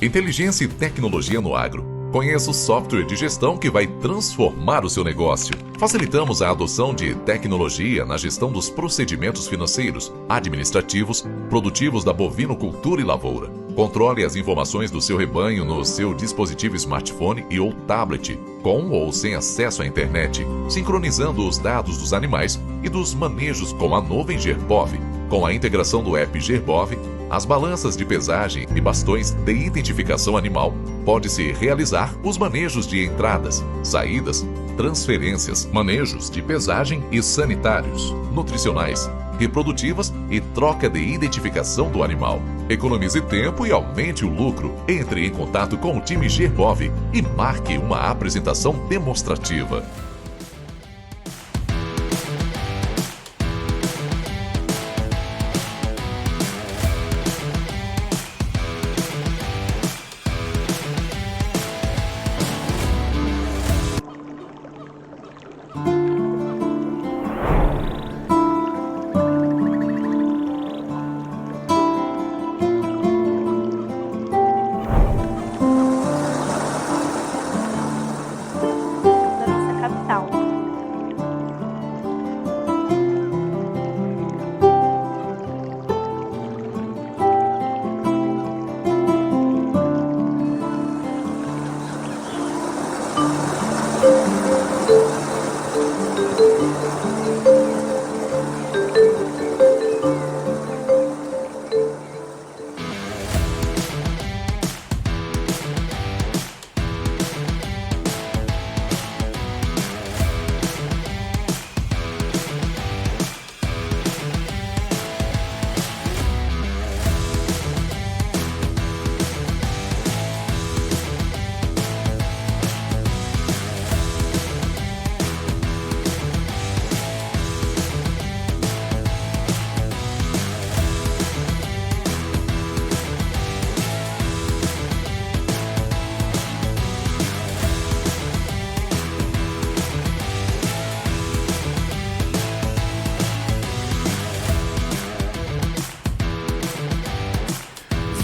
Inteligência e tecnologia no agro. Conheça o software de gestão que vai transformar o seu negócio. Facilitamos a adoção de tecnologia na gestão dos procedimentos financeiros, administrativos, produtivos da bovinocultura e lavoura. Controle as informações do seu rebanho no seu dispositivo smartphone e ou tablet, com ou sem acesso à internet, sincronizando os dados dos animais e dos manejos com a nuvem Gerbov. Com a integração do app Gerbov, as balanças de pesagem e bastões de identificação animal, pode-se realizar os manejos de entradas, saídas, transferências, manejos de pesagem e sanitários, nutricionais, reprodutivas e troca de identificação do animal. Economize tempo e aumente o lucro. Entre em contato com o time Gerbov e marque uma apresentação demonstrativa.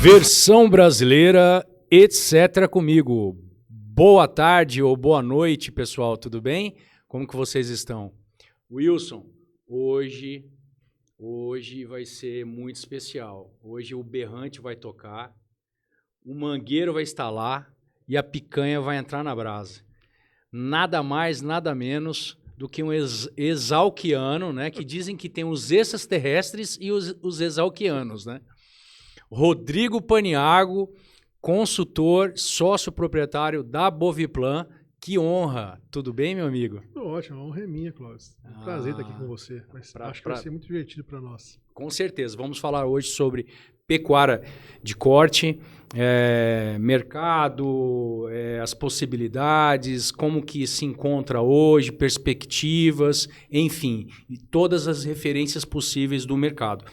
Versão brasileira, etc. comigo. Boa tarde ou boa noite, pessoal, tudo bem? Como que vocês estão? Wilson, hoje vai ser muito especial. Hoje o berrante vai tocar, o mangueiro vai estar lá e a picanha vai entrar na brasa. Nada mais, nada menos do que um exalquiano, né? Que dizem que tem os extraterrestres e os exalquianos, né? Rodrigo Paniago, consultor, sócio proprietário da Boviplan. Que honra! Tudo bem, meu amigo? Tudo ótimo, a honra é minha, Cláudio. É um prazer estar aqui com você. Acho que vai ser muito divertido para nós. Com certeza. Vamos falar hoje sobre pecuária de corte, mercado, as possibilidades, como que se encontra hoje, perspectivas, enfim, e todas as referências possíveis do mercado.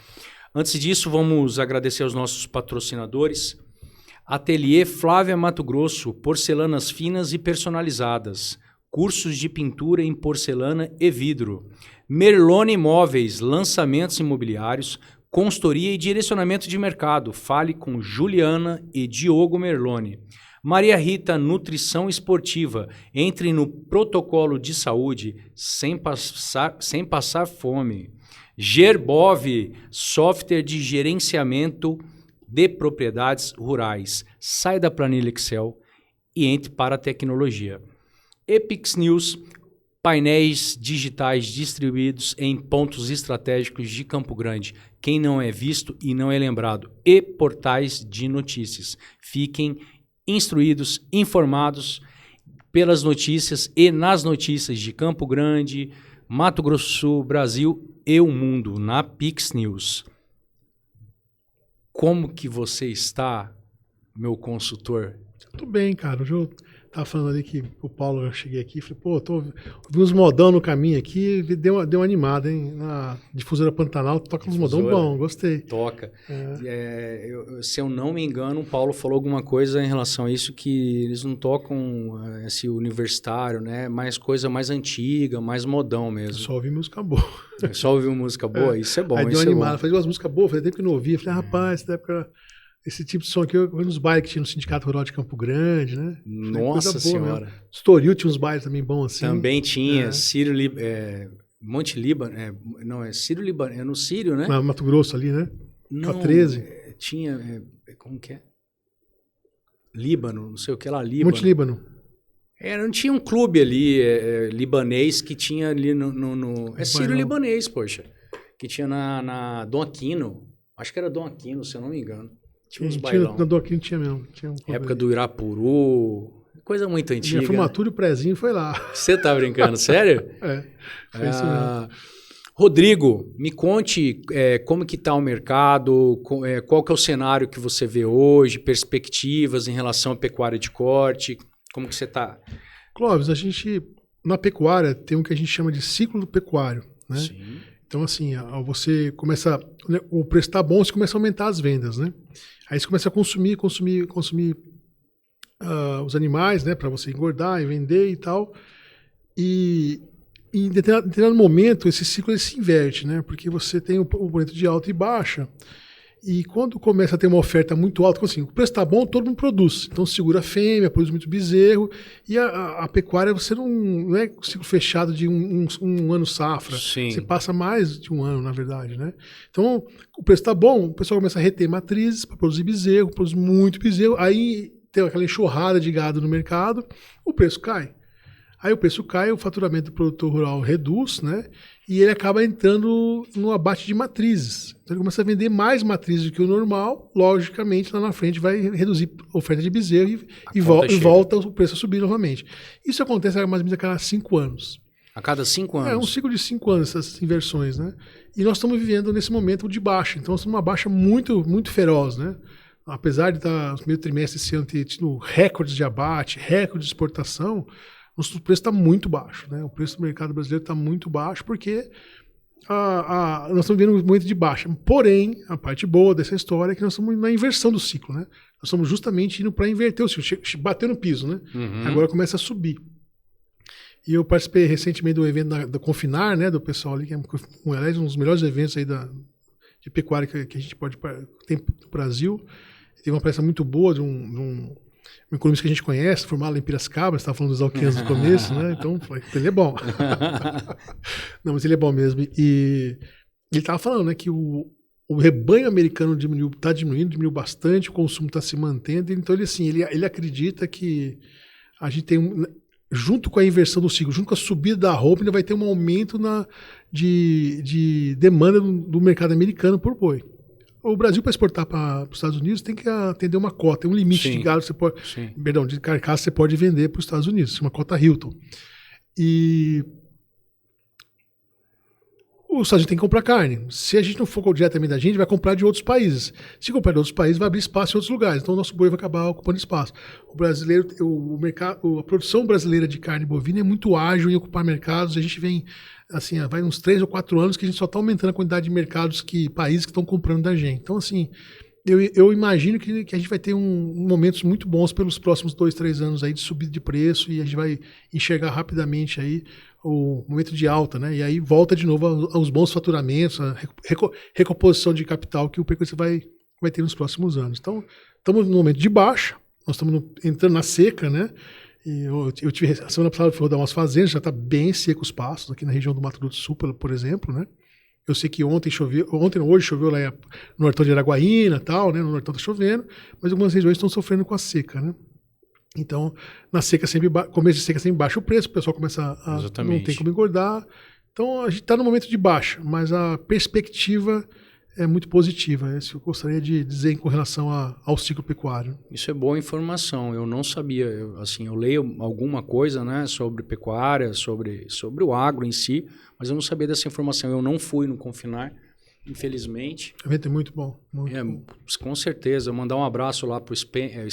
Antes disso, vamos agradecer aos nossos patrocinadores. Ateliê Flávia Mato Grosso, porcelanas finas e personalizadas. Cursos de pintura em porcelana e vidro. Merlone Imóveis, lançamentos imobiliários, consultoria e direcionamento de mercado. Fale com Juliana e Diogo Merlone. Maria Rita, nutrição esportiva. Entre no protocolo de saúde sem passar fome. Gerbov, software de gerenciamento de propriedades rurais. Sai da planilha Excel e entre para a tecnologia. Epix News, painéis digitais distribuídos em pontos estratégicos de Campo Grande. Quem não é visto e não é lembrado. E portais de notícias. Fiquem instruídos, informados pelas notícias e nas notícias de Campo Grande, Mato Grosso do Sul, Brasil e o mundo, na Pix News. Como que você está, meu consultor? Tudo bem, cara. Hoje eu estava falando ali que o Paulo, eu cheguei aqui e falei, pô, ouvi uns modão no caminho aqui, deu uma animada, hein? Na Difusora Pantanal, toca uns modão bom, gostei. Toca. Se eu não me engano, o Paulo falou alguma coisa em relação a isso, que eles não tocam esse universitário, né? Mais coisa mais antiga, mais modão mesmo. Só ouvi música boa. Só ouviu música boa? Isso é bom. Aí deu uma animada, falei umas músicas boas, falei tempo que não ouvia, falei, rapaz, essa época Esse tipo de som aqui, nos bailes que tinha no Sindicato Rural de Campo Grande, né? Nossa Senhora. Mesmo. Estoril tinha uns bailes também bons assim. Também tinha, Monte Líbano, não, é Sírio Líbano, é no Sírio, né? Na Mato Grosso ali, né? Não, 13. Tinha, como que é? Líbano, não sei o que lá, Líbano. Monte Líbano. Não tinha um clube ali, libanês, que tinha ali no Sírio-Libanês, poxa. Que tinha na Dom Aquino. Acho que era Dom Aquino, se eu não me engano. Tinha uns bailão. Na Dom Aquino tinha mesmo. Tinha época do Irapuru. Coisa muito antiga. Minha formatura e o prezinho foi lá. Você tá brincando, sério? Foi isso mesmo. Rodrigo, me conte como que está o mercado, qual que é o cenário que você vê hoje, perspectivas em relação à pecuária de corte, como que você está? Clóvis, a gente, na pecuária, tem o que a gente chama de ciclo do pecuário, né? Sim. Então, assim, você começa, o preço está bom, você começa a aumentar as vendas, né? Aí você começa a consumir os animais, né, para você engordar e vender e tal. E em determinado momento, esse ciclo ele se inverte, né? Porque você tem um momento de alta e baixa. E quando começa a ter uma oferta muito alta, assim, o preço está bom, todo mundo produz. Então segura a fêmea, produz muito bezerro. E a pecuária, você não é um ciclo fechado de um ano safra. Sim. Você passa mais de um ano, na verdade, né? Então, o preço está bom, o pessoal começa a reter matrizes para produzir bezerro, produz muito bezerro. Aí tem aquela enxurrada de gado no mercado, o preço cai. Aí o preço cai, o faturamento do produtor rural reduz, né? E ele acaba entrando no abate de matrizes. Então ele começa a vender mais matrizes do que o normal, logicamente lá na frente vai reduzir a oferta de bezerro e volta o preço a subir novamente. Isso acontece mais ou menos a cada 5 anos. A cada 5 anos? É um ciclo de 5 anos, essas inversões, né? E nós estamos vivendo nesse momento de baixa. Então nós estamos numa baixa muito, muito feroz, né? Apesar de estar no primeiro trimestre esse ano ter tido recordes de abate, recordes de exportação, o preço está muito baixo, né? O preço do mercado brasileiro está muito baixo porque nós estamos vivendo um momento de baixa. Porém, a parte boa dessa história é que nós estamos na inversão do ciclo, né? Nós estamos justamente indo para inverter o ciclo, bater no piso, né? Uhum. Agora começa a subir. E eu participei recentemente do evento da Confinar, né? Do pessoal ali, que é um dos melhores eventos aí de pecuária que a gente tem no Brasil. Teve uma palestra muito boa de um economista que a gente conhece, formado em Piracicaba, você estava falando dos alqueires no começo, né? Então, ele é bom. Não, mas ele é bom mesmo. E ele estava falando, né, que o rebanho americano está diminuindo bastante, o consumo está se mantendo. Então, ele acredita que a gente tem, junto com a inversão do ciclo, junto com a subida da roupa, ainda vai ter um aumento de demanda do mercado americano por boi. O Brasil, para exportar para os Estados Unidos, tem que atender uma cota, tem um limite de gado, de carcaça você pode vender para os Estados Unidos, chama cota Hilton. E os Estados Unidos tem que comprar carne. Se a gente não for diretamente da gente, vai comprar de outros países. Se comprar de outros países, vai abrir espaço em outros lugares. Então o nosso boi vai acabar ocupando espaço. O brasileiro, a produção brasileira de carne bovina é muito ágil em ocupar mercados. A gente vem, assim, vai uns 3 ou 4 anos que a gente só está aumentando a quantidade de mercados países que estão comprando da gente. Então, assim, eu imagino que a gente vai ter momentos muito bons pelos próximos 2, 3 anos aí de subida de preço e a gente vai enxergar rapidamente aí o momento de alta, né? E aí volta de novo aos bons faturamentos, a recomposição de capital que o pecuarista vai ter nos próximos anos. Então, estamos no momento de baixa, nós estamos entrando na seca, né? E eu tive, a semana passada fui rodar umas fazendas, já está bem seco os pastos, aqui na região do Mato Grosso do Sul, por exemplo, né? Eu sei que hoje choveu lá no Nortão de Araguaína e tal, né? No Nortão está chovendo, mas algumas regiões estão sofrendo com a seca, né? Então, na seca começo de seca sempre baixa o preço, o pessoal começa não tem como engordar. Então, a gente está no momento de baixa, mas a perspectiva é muito positiva. Isso eu gostaria de dizer com relação ao ciclo pecuário. Isso é boa informação. Eu não sabia. Eu leio alguma coisa, né, sobre pecuária, sobre o agro em si, mas eu não sabia dessa informação. Eu não fui no Confinar, infelizmente. O evento é muito bom. Bom. Com certeza. Mandar um abraço lá para o Spengler,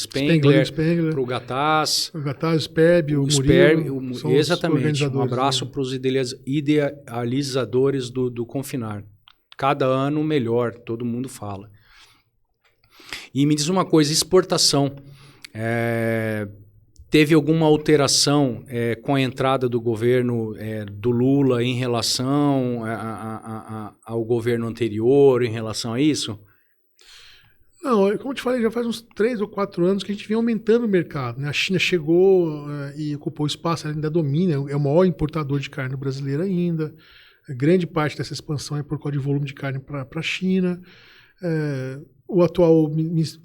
para o Gataz. O Gataz, o Sperb, o Murilo. Exatamente. Um abraço para os idealizadores do Confinar. Cada ano melhor, todo mundo fala. E me diz uma coisa, exportação. Teve alguma alteração com a entrada do governo do Lula em relação ao governo anterior, em relação a isso? Não, como eu te falei, já faz uns 3 ou 4 anos que a gente vem aumentando o mercado, né? A China chegou e ocupou o espaço, ela ainda domina, é o maior importador de carne brasileira ainda. A grande parte dessa expansão é por causa de volume de carne para a China. O atual, vamos dizer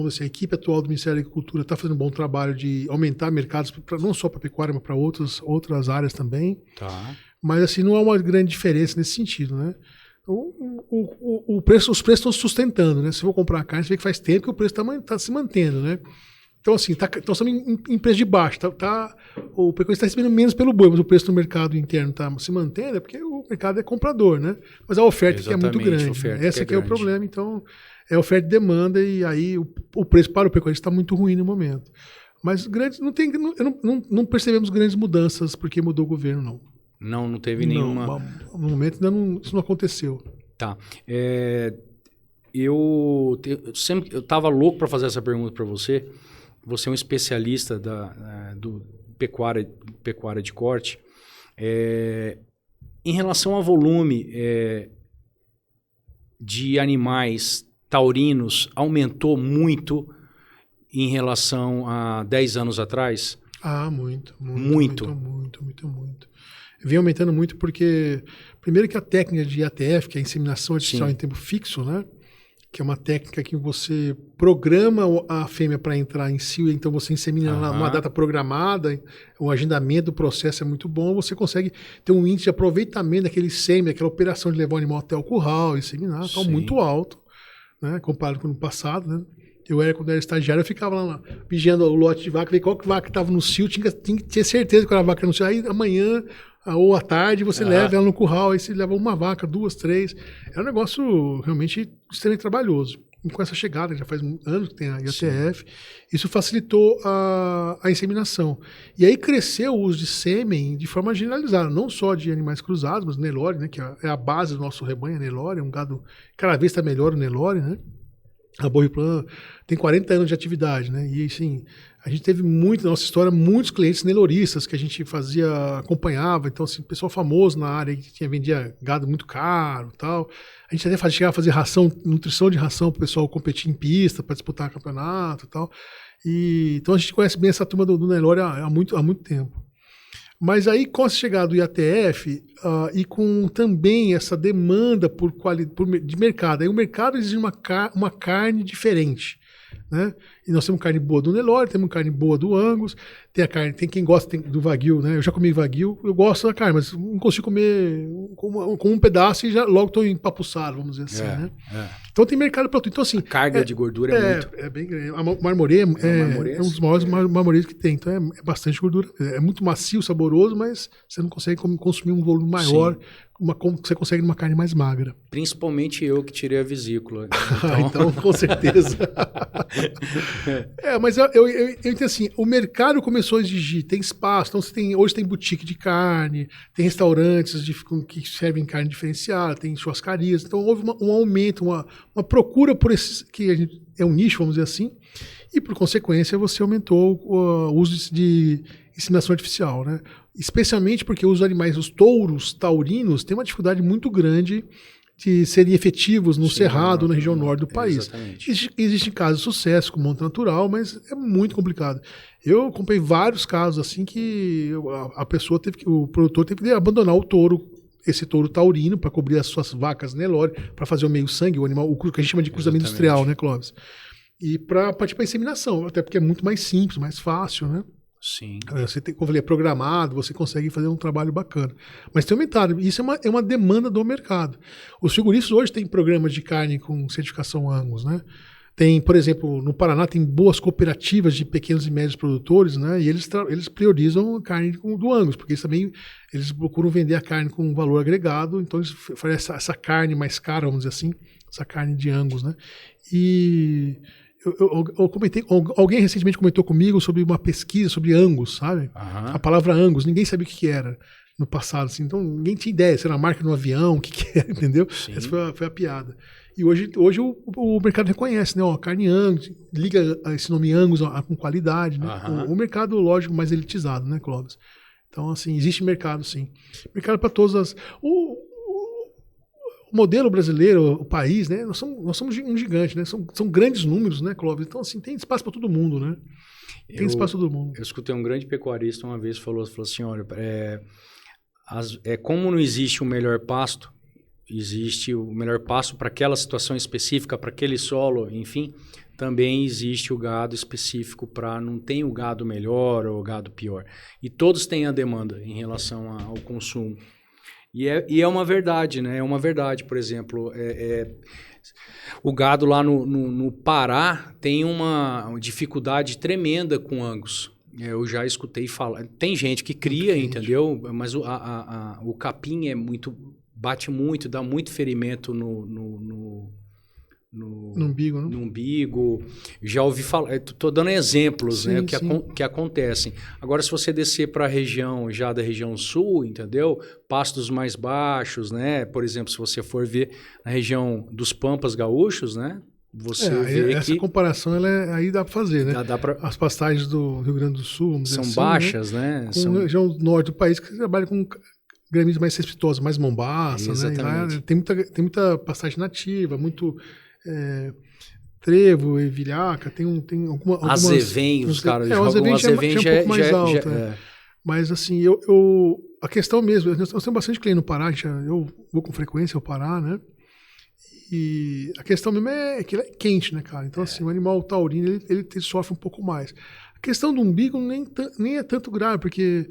assim, a equipe atual do Ministério da Agricultura está fazendo um bom trabalho de aumentar mercados, não só para pecuária, mas para outras áreas também. Tá. Mas assim, não há uma grande diferença nesse sentido, né? Os preços estão se sustentando, né? Se eu vou comprar carne, você vê que faz tempo que o preço está se mantendo, né? Então, assim, estamos em preço de baixo. O pecuarista está recebendo menos pelo boi, mas o preço no mercado interno está se mantendo, é porque o mercado é comprador, né? Mas a oferta que é muito grande. Esse aqui é o problema, então, é oferta e demanda, e aí o preço para o pecuarista está muito ruim no momento. Mas não percebemos grandes mudanças porque mudou o governo, não. Não teve nenhuma... No momento isso não aconteceu. Tá. Eu estava louco para fazer essa pergunta para você. Você é um especialista do pecuária de corte. Em relação ao volume de animais taurinos, aumentou muito em relação a 10 anos atrás? Muito. Vem aumentando muito porque, primeiro que a técnica de IATF, que é a inseminação artificial em tempo fixo, né? Que é uma técnica que você programa a fêmea para entrar em cio, então você insemina numa data programada, o agendamento do processo é muito bom, você consegue ter um índice de aproveitamento daquele sêmen, daquela operação de levar o animal até o curral, inseminar, então muito alto, né? Comparado com o passado, né? Quando era estagiário, eu ficava lá vigiando o lote de vaca, ver qual que vaca estava no cio, tinha que ter certeza que era a vaca no cio. Aí amanhã ou à tarde você leva ela no curral, aí você leva uma vaca, 2, 3. É um negócio realmente extremamente trabalhoso. E com essa chegada, já faz anos que tem a IATF, isso facilitou a inseminação. E aí cresceu o uso de sêmen de forma generalizada, não só de animais cruzados, mas Nelore, né, que é a base do nosso rebanho, a Nelore, é um gado, cada vez está melhor o Nelore, né? A Boiviplan tem 40 anos de atividade, né? E assim, a gente teve na nossa história, muitos clientes neloristas que a gente acompanhava. Então, assim, pessoal famoso na área que vendia gado muito caro e tal. A gente até chegava a fazer nutrição de ração para o pessoal competir em pista, para disputar campeonato e tal. Então a gente conhece bem essa turma do Nelore há muito tempo. Mas aí, com a chegada do IATF e com também essa demanda de mercado, aí o mercado exige uma carne diferente, né? E nós temos carne boa do Nelore, temos carne boa do Angus, tem quem gosta do Wagyu, né? Eu já comi Wagyu, eu gosto da carne, mas não consigo comer com um pedaço e já logo estou empapuçado, vamos dizer assim, né? Então tem mercado para tudo. Então, assim, a carga de gordura é muito... É bem grande. A marmoreia é um dos maiores marmoreios que tem, então é bastante gordura. É muito macio, saboroso, mas você não consegue consumir um volume maior, como você consegue numa carne mais magra. Principalmente eu que tirei a vesícula. Então com certeza. Mas eu entendo assim, o mercado começou a exigir, tem espaço, então hoje tem boutique de carne, tem restaurantes que servem carne diferenciada, tem churrascarias, então houve um aumento, uma procura por esses, é um nicho, vamos dizer assim, e por consequência você aumentou o uso de inseminação artificial, né? Especialmente porque os animais, os touros taurinos, têm uma dificuldade muito grande de serem efetivos no Cerrado, na região norte do país. Existem casos de sucesso com monta natural, mas é muito complicado. Eu acompanhei vários casos assim que o produtor teve que abandonar esse touro taurino para cobrir as suas vacas Nelore, para fazer o meio sangue, o animal, o que a gente chama de cruzamento industrial, né, Clóvis? E para partir para inseminação, até porque é muito mais simples, mais fácil, né? Sim. Você tem, como eu falei, é programado, você consegue fazer um trabalho bacana. Mas tem aumentado. Isso é uma demanda do mercado. Os frigoríficos hoje têm programas de carne com certificação Angus, né? Tem, por exemplo, no Paraná tem boas cooperativas de pequenos e médios produtores, né? E eles priorizam a carne do Angus, porque eles procuram vender a carne com valor agregado, então eles fazem essa carne mais cara, vamos dizer assim, essa carne de Angus, né? E eu comentei, alguém recentemente comentou comigo sobre uma pesquisa sobre Angus, sabe? A palavra Angus, ninguém sabia o que era no passado, assim, então ninguém tinha ideia se era a marca no avião, o que era, entendeu? Sim. Essa foi a piada. E hoje o mercado reconhece, né? Carne Angus, liga esse nome Angus com qualidade, né? O mercado, lógico, mais elitizado, né, Clóvis? Então, assim, existe mercado, sim. Mercado para todas as... o modelo brasileiro, o país, né? Nós somos um gigante, né? São grandes números, né, Clóvis? Então, assim, tem espaço para todo mundo, né? Tem espaço para todo mundo. Eu escutei um grande pecuarista uma vez falou assim, olha, como não existe o melhor pasto, existe o melhor pasto para aquela situação específica, para aquele solo, enfim, também existe o gado específico para não tem o gado melhor ou o gado pior. E todos têm a demanda em relação ao consumo. E é uma verdade, né? É uma verdade, por exemplo, o gado lá no Pará tem uma dificuldade tremenda com Angus. Eu já escutei falar. Tem gente que cria, entendeu? Mas o capim bate muito, dá muito ferimento no umbigo, né? No umbigo. Já ouvi falar, estou dando exemplos, sim, né, que acontecem. Agora, se você descer para a região, já da região sul, entendeu? Pastos mais baixos, né? Por exemplo, se você for ver na região dos Pampas Gaúchos, né? Você vê essa comparação aí dá para fazer, né? As pastagens do Rio Grande do Sul, vamos dizer são assim, baixas, né? Com a região norte do país que trabalha com gramidas mais cespitosas, mais mombaça, né? Lá tem muita pastagem nativa, muito trevo, ervilhaca, tem algumas... Azevenhos, cara, o azevenho já é um pouco mais alto. Mas assim, a questão mesmo, nós temos bastante cliente no Pará, eu vou com frequência ao Pará, né? E a questão mesmo é que ele é quente, né, cara? Então, assim, o animal taurino, ele sofre um pouco mais. A questão do umbigo nem é tanto grave, porque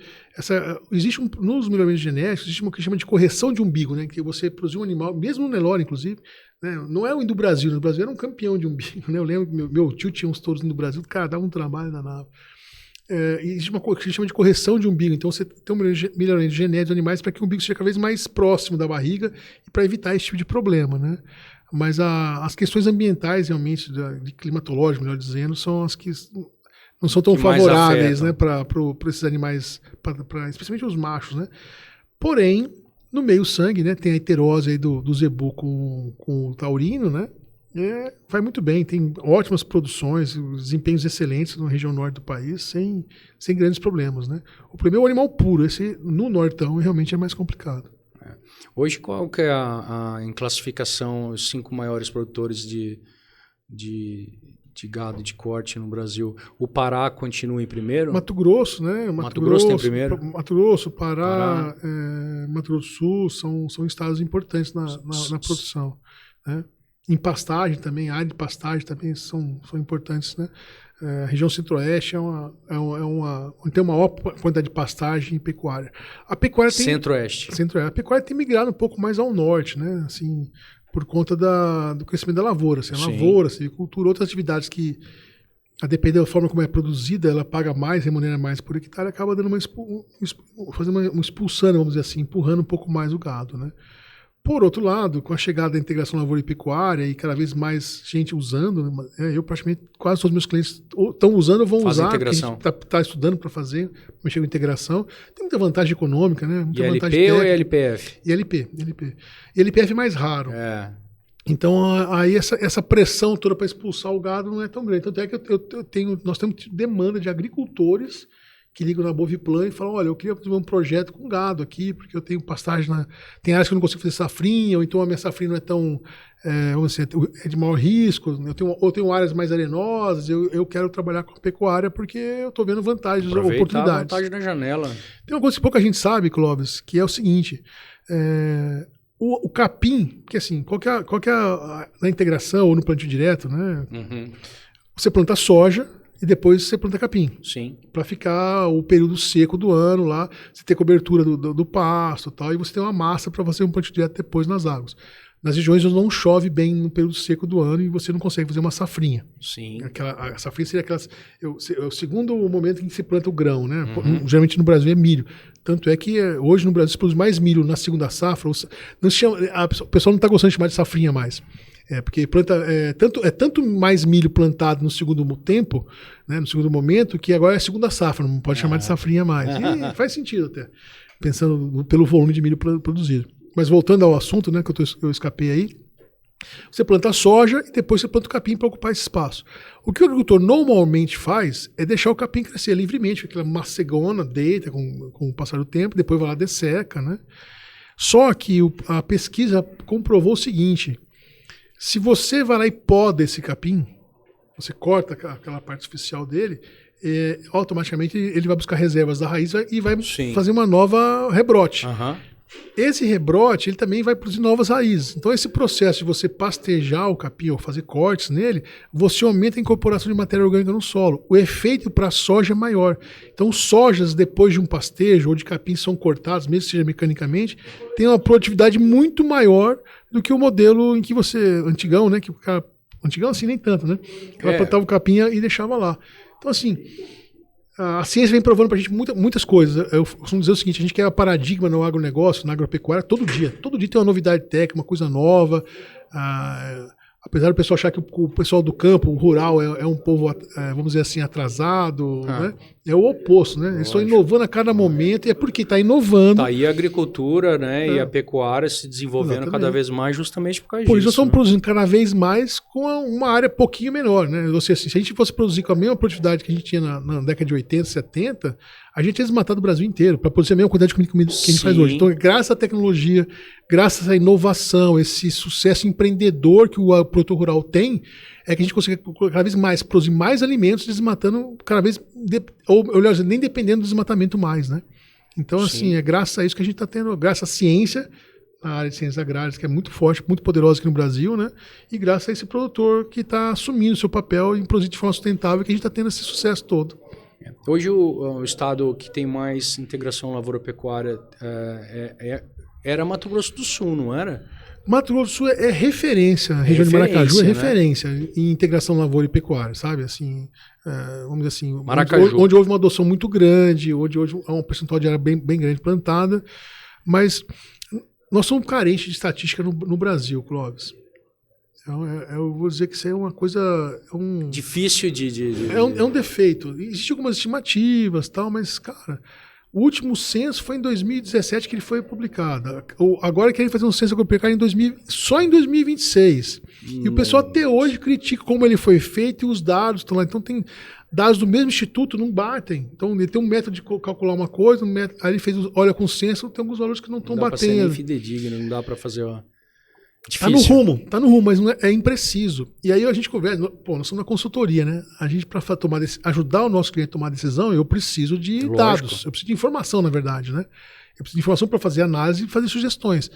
existe nos melhoramentos genéticos, existe uma que chama de correção de umbigo, né? Que você produziu um animal, mesmo no Nelore, inclusive, né? Não é o do Brasil, no Brasil era um campeão de umbigo, né? Eu lembro que meu tio tinha uns touros do Brasil, cara, dava um trabalho danado. Existe uma coisa que se chama de correção de umbigo. Então, você tem um melhoramento genético dos animais para que o umbigo seja cada vez mais próximo da barriga e para evitar esse tipo de problema, né? Mas as questões ambientais, realmente, de climatológico, melhor dizendo, são as que não são tão favoráveis, né, para esses animais, especialmente os machos, né? Porém, no meio sangue, né, tem a heterose aí do zebu com o taurino, né? Vai muito bem, tem ótimas produções, desempenhos excelentes na região norte do país, sem grandes problemas, né? O problema é o animal puro, esse no nortão realmente é mais complicado. Hoje, qual que é em classificação os 5 maiores produtores de gado de corte no Brasil? O Pará continua em primeiro? Mato Grosso, né? Mato Grosso tem primeiro? Mato Grosso, Pará. Mato Grosso do Sul são estados importantes na produção, né? Em pastagem também, área de pastagem também são importantes, né? A região centro-oeste tem uma maior quantidade de pastagem e pecuária. A pecuária tem... Centro-oeste. A pecuária tem migrado um pouco mais ao norte, né? Assim, por conta do crescimento da lavoura. Assim, a lavoura, a silvicultura, outras atividades que, a depender da forma como é produzida, ela paga mais, remunera mais por hectare, acaba dando uma expulsando, vamos dizer assim, empurrando um pouco mais o gado, né? Por outro lado, com a chegada da integração lavoura e pecuária e cada vez mais gente usando, eu praticamente, quase todos os meus clientes estão usando ou vão usar, porque a gente está estudando para mexer com integração. Tem muita vantagem econômica, né? Muita vantagem ILP ou ILPF? ILP. ILPF é mais raro. Então, aí essa pressão toda para expulsar o gado não é tão grande. Tanto é que nós temos demanda de agricultores que ligam na Boviplan e falam, olha, eu queria fazer um projeto com gado aqui, porque eu tenho pastagem tem áreas que eu não consigo fazer safrinha, ou então a minha safrinha não é tão, vamos dizer, é de maior risco, eu tenho áreas mais arenosas, eu quero trabalhar com pecuária porque eu estou vendo vantagens, oportunidades. A vantagem na janela. Tem uma coisa que pouca gente sabe, Clóvis, que é o seguinte, o capim, que assim, qual que é na integração ou no plantio direto, né? Uhum. Você planta soja, e depois você planta capim. Sim. Para ficar o período seco do ano lá, você ter cobertura do pasto e tal, e você tem uma massa para fazer um plantio direto depois nas águas. Nas regiões onde não chove bem no período seco do ano e você não consegue fazer uma safrinha. Sim. A safrinha seria é o segundo momento em que se planta o grão, né? Uhum. Geralmente no Brasil é milho. Tanto é que hoje no Brasil se produz mais milho na segunda safra. O pessoal não está gostando de chamar de safrinha mais. Porque tanto mais milho plantado no segundo tempo, né, no segundo momento, que agora é a segunda safra, não pode chamar de safrinha mais. E faz sentido até, pensando pelo volume de milho produzido. Mas voltando ao assunto, né, que eu escapei aí, você planta a soja e depois você planta o capim para ocupar esse espaço. O que o agricultor normalmente faz é deixar o capim crescer livremente, aquela macegona deita com o passar do tempo, depois vai lá desseca, né? Só que a pesquisa comprovou o seguinte, se você vai lá e poda esse capim, você corta aquela parte superficial dele, automaticamente ele vai buscar reservas da raiz e vai fazer uma nova rebrote. Esse rebrote, ele também vai produzir novas raízes. Então, esse processo de você pastejar o capim ou fazer cortes nele, você aumenta a incorporação de matéria orgânica no solo. O efeito para a soja é maior. Então, sojas, depois de um pastejo ou de capim são cortados, mesmo que seja mecanicamente, tem uma produtividade muito maior do que o modelo em que você, antigão, né? Que o cara, antigão assim, nem tanto, né? Ela plantava o capim e deixava lá. Então, assim, a ciência vem provando pra gente muitas coisas. Eu costumo dizer o seguinte, a gente quer paradigma no agronegócio, na agropecuária, todo dia. Todo dia tem uma novidade técnica, uma coisa nova. Apesar do pessoal achar que o pessoal do campo, o rural, é um povo, vamos dizer assim, atrasado, né? É o oposto, né? Eles estão inovando a cada momento, e é porque está inovando. Tá aí a agricultura, né? E a pecuária se desenvolvendo cada vez mais justamente por causa disso. Por isso, isso nós estamos produzindo cada vez mais com uma área pouquinho menor, né? Ou seja, se a gente fosse produzir com a mesma produtividade que a gente tinha na década de 80, 70, a gente ia desmatar do Brasil inteiro para produzir a mesma quantidade de comida que a gente faz hoje. Então, graças à tecnologia, graças à inovação, esse sucesso empreendedor que o produtor rural tem, é que a gente consegue cada vez mais produzir mais alimentos, desmatando cada vez, ou melhor, nem dependendo do desmatamento mais, né? Então, assim, é graças a isso que a gente está tendo, graças à ciência, a área de ciências agrárias, que é muito forte, muito poderosa aqui no Brasil, né? E graças a esse produtor que está assumindo o seu papel em produzir de forma sustentável, que a gente está tendo esse sucesso todo. Hoje o estado que tem mais integração lavoura-pecuária era Mato Grosso do Sul, não era? Mato Grosso do Sul é referência, a região de Maracaju é referência, né? Em integração lavoura e pecuária, sabe? Assim, vamos dizer assim, onde houve uma adoção muito grande, onde hoje há um percentual de área bem grande plantada, mas nós somos carentes de estatística no Brasil, Clóvis. Eu vou dizer que isso é uma coisa... difícil de... É um defeito. Existem algumas estimativas, tal, mas, cara... O último censo foi em 2017 que ele foi publicado. Agora querem fazer um censo agropecuário só em 2026. E o pessoal até hoje critica como ele foi feito e os dados estão lá. Então tem dados do mesmo instituto, não batem. Então ele tem um método de calcular uma coisa, aí ele olha com o censo, tem alguns valores que não estão batendo. Não dá para ser fidedigno, não dá para fazer... Difícil. Tá no rumo, mas não é impreciso. E aí a gente conversa, nós somos uma consultoria, né? A gente, para ajudar o nosso cliente a tomar decisão, eu preciso de dados, eu preciso de informação, na verdade, né? Eu preciso de informação para fazer análise e fazer sugestões.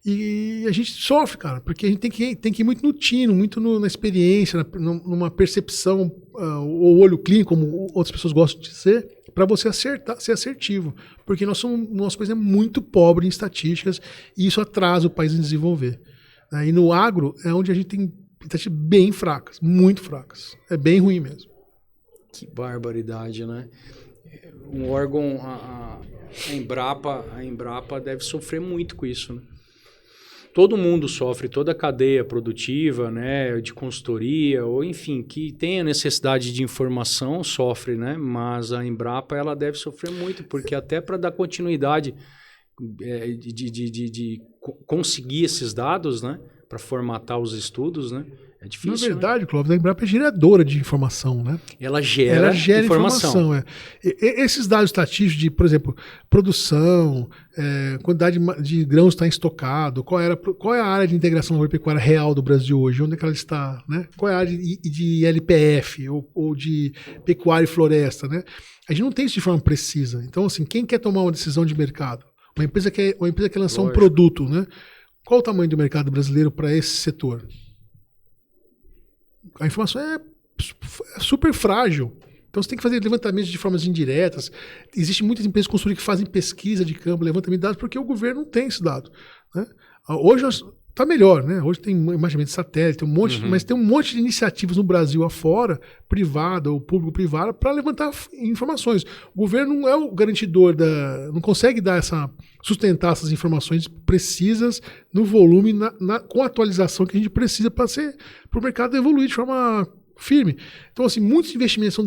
E a gente sofre, cara, porque a gente tem que ir muito no tino, muito na experiência, numa percepção, ou olho clínico, como outras pessoas gostam de dizer, para você ser assertivo. Porque nosso país é muito pobre em estatísticas e isso atrasa o país em desenvolver. E no agro é onde a gente tem estatísticas bem fracas, muito fracas. É bem ruim mesmo. Que barbaridade, né? Um órgão, a Embrapa deve sofrer muito com isso, né? Todo mundo sofre, toda a cadeia produtiva, né, de consultoria, ou enfim, que tenha necessidade de informação, sofre, né? Mas a Embrapa, ela deve sofrer muito, porque até para dar continuidade de conseguir esses dados, né, para formatar os estudos, né, é difícil. Na verdade, né? Clóvis, a Embrapa é geradora de informação, né? Ela gera informação. Esses dados estatísticos de, por exemplo, produção, quantidade de grãos está estocado, qual é a área de integração agropecuária real do Brasil hoje, onde é que ela está, né? Qual é a área de LPF ou de pecuária e floresta, né? A gente não tem isso de forma precisa. Então, assim, quem quer tomar uma decisão de mercado? Uma empresa quer lançar um produto, né? Qual o tamanho do mercado brasileiro para esse setor? A informação é super frágil. Então você tem que fazer levantamentos de formas indiretas. Existem muitas empresas de consultoria que fazem pesquisa de campo, levantamento de dados, porque o governo não tem esse dado, né? Hoje está melhor, né? Hoje tem imaginamento de satélite, tem um monte, mas tem um monte de iniciativas no Brasil afora, privada ou público-privada, para levantar informações. O governo não é o garantidor não consegue sustentar essas informações precisas no volume, com a atualização que a gente precisa para o mercado evoluir de forma firme. Então, assim, muitos investimentos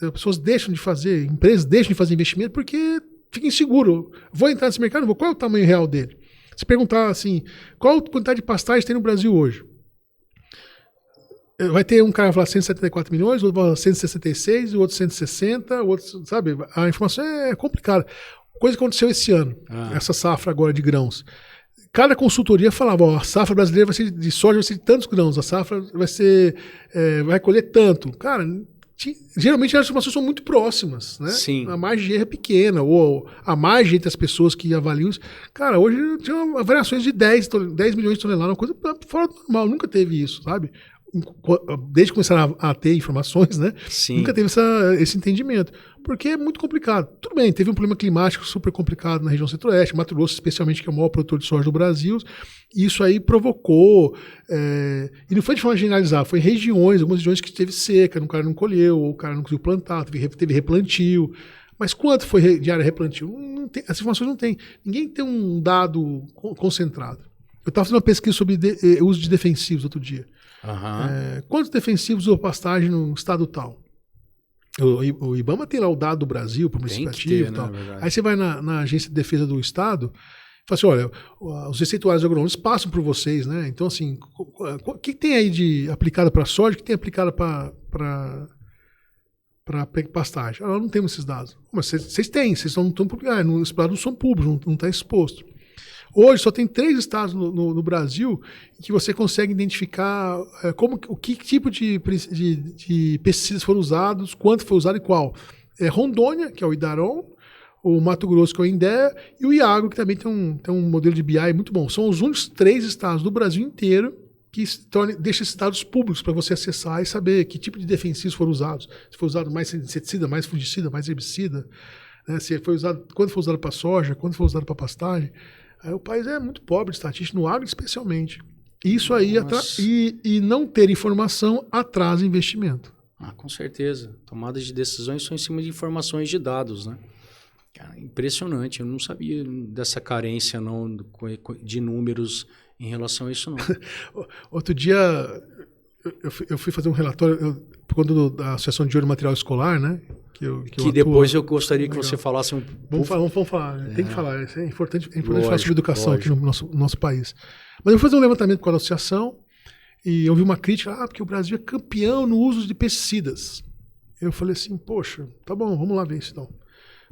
as pessoas deixam de fazer, empresas deixam de fazer investimento porque fica inseguro. Vou entrar nesse mercado, qual é o tamanho real dele? Se perguntar assim, qual a quantidade de pastagem tem no Brasil hoje? Vai ter um cara que vai falar 174 milhões, outro vai falar 166, o outro 160, o outro, sabe? A informação é complicada. Coisa que aconteceu esse ano, essa safra agora de grãos. cada consultoria falava, ó, a safra brasileira vai ser de soja, vai ser de tantos grãos, a safra vai ser, vai colher tanto. Cara, geralmente as informações são muito próximas, né? Sim. A margem de erro é pequena, ou a margem entre as pessoas que avaliam isso. Cara, hoje tinha variações de 10 milhões de toneladas, uma coisa fora do normal, nunca teve isso, sabe? Desde que começaram a ter informações, né? Sim. Nunca teve esse entendimento. Porque é muito complicado. Tudo bem, teve um problema climático super complicado na região centro-oeste, Mato Grosso especialmente, que é o maior produtor de soja do Brasil. E isso aí provocou... e não foi de forma generalizada, foi regiões, algumas regiões que teve seca, o cara não colheu, ou o cara não conseguiu plantar, teve replantio. Mas quanto foi de área replantio? Não tem, essas informações não tem. Ninguém tem um dado concentrado. Eu estava fazendo uma pesquisa sobre uso de defensivos outro dia. Quantos defensivos usou pastagem no estado tal? O IBAMA tem lá o dado do Brasil, para o municipativo e tal. Aí você vai na Agência de Defesa do Estado e fala assim, olha, os receituários agronômicos passam por vocês, né? Então, assim, o que tem aí de aplicado para soja, o que tem aplicado para pastagem? Não temos esses dados. Mas vocês têm, vocês não estão publicando, esses dados não são públicos, não está exposto. Hoje só tem 3 estados no Brasil em que você consegue identificar que tipo de pesticidas foram usados, quanto foi usado e qual. Rondônia, que é o Idaron, o Mato Grosso, que é o INDEA, e o IAGRO, que também tem um modelo de BI muito bom. São os únicos 3 estados do Brasil inteiro que deixam esses dados públicos para você acessar e saber que tipo de defensivos foram usados. Se foi usado mais inseticida, mais fungicida, mais herbicida, né? Se foi usado, quando foi usado para soja, quando foi usado para pastagem. Aí o país é muito pobre de estatística, no agro especialmente. Isso aí, e não ter informação atrasa investimento. Com certeza. Tomadas de decisões são em cima de informações de dados, né? Cara, impressionante. Eu não sabia dessa carência não, de números em relação a isso, não. Outro dia, eu fui fazer um relatório quando da Associação de Ouro e Material Escolar, né? Que depois eu gostaria que você falasse um pouco. Vamos falar. Tem que falar. Isso é importante falar sobre educação aqui no nosso país. Mas eu vou fazer um levantamento com a associação e eu vi uma crítica, porque o Brasil é campeão no uso de pesticidas. Eu falei assim, poxa, tá bom, vamos lá ver isso então.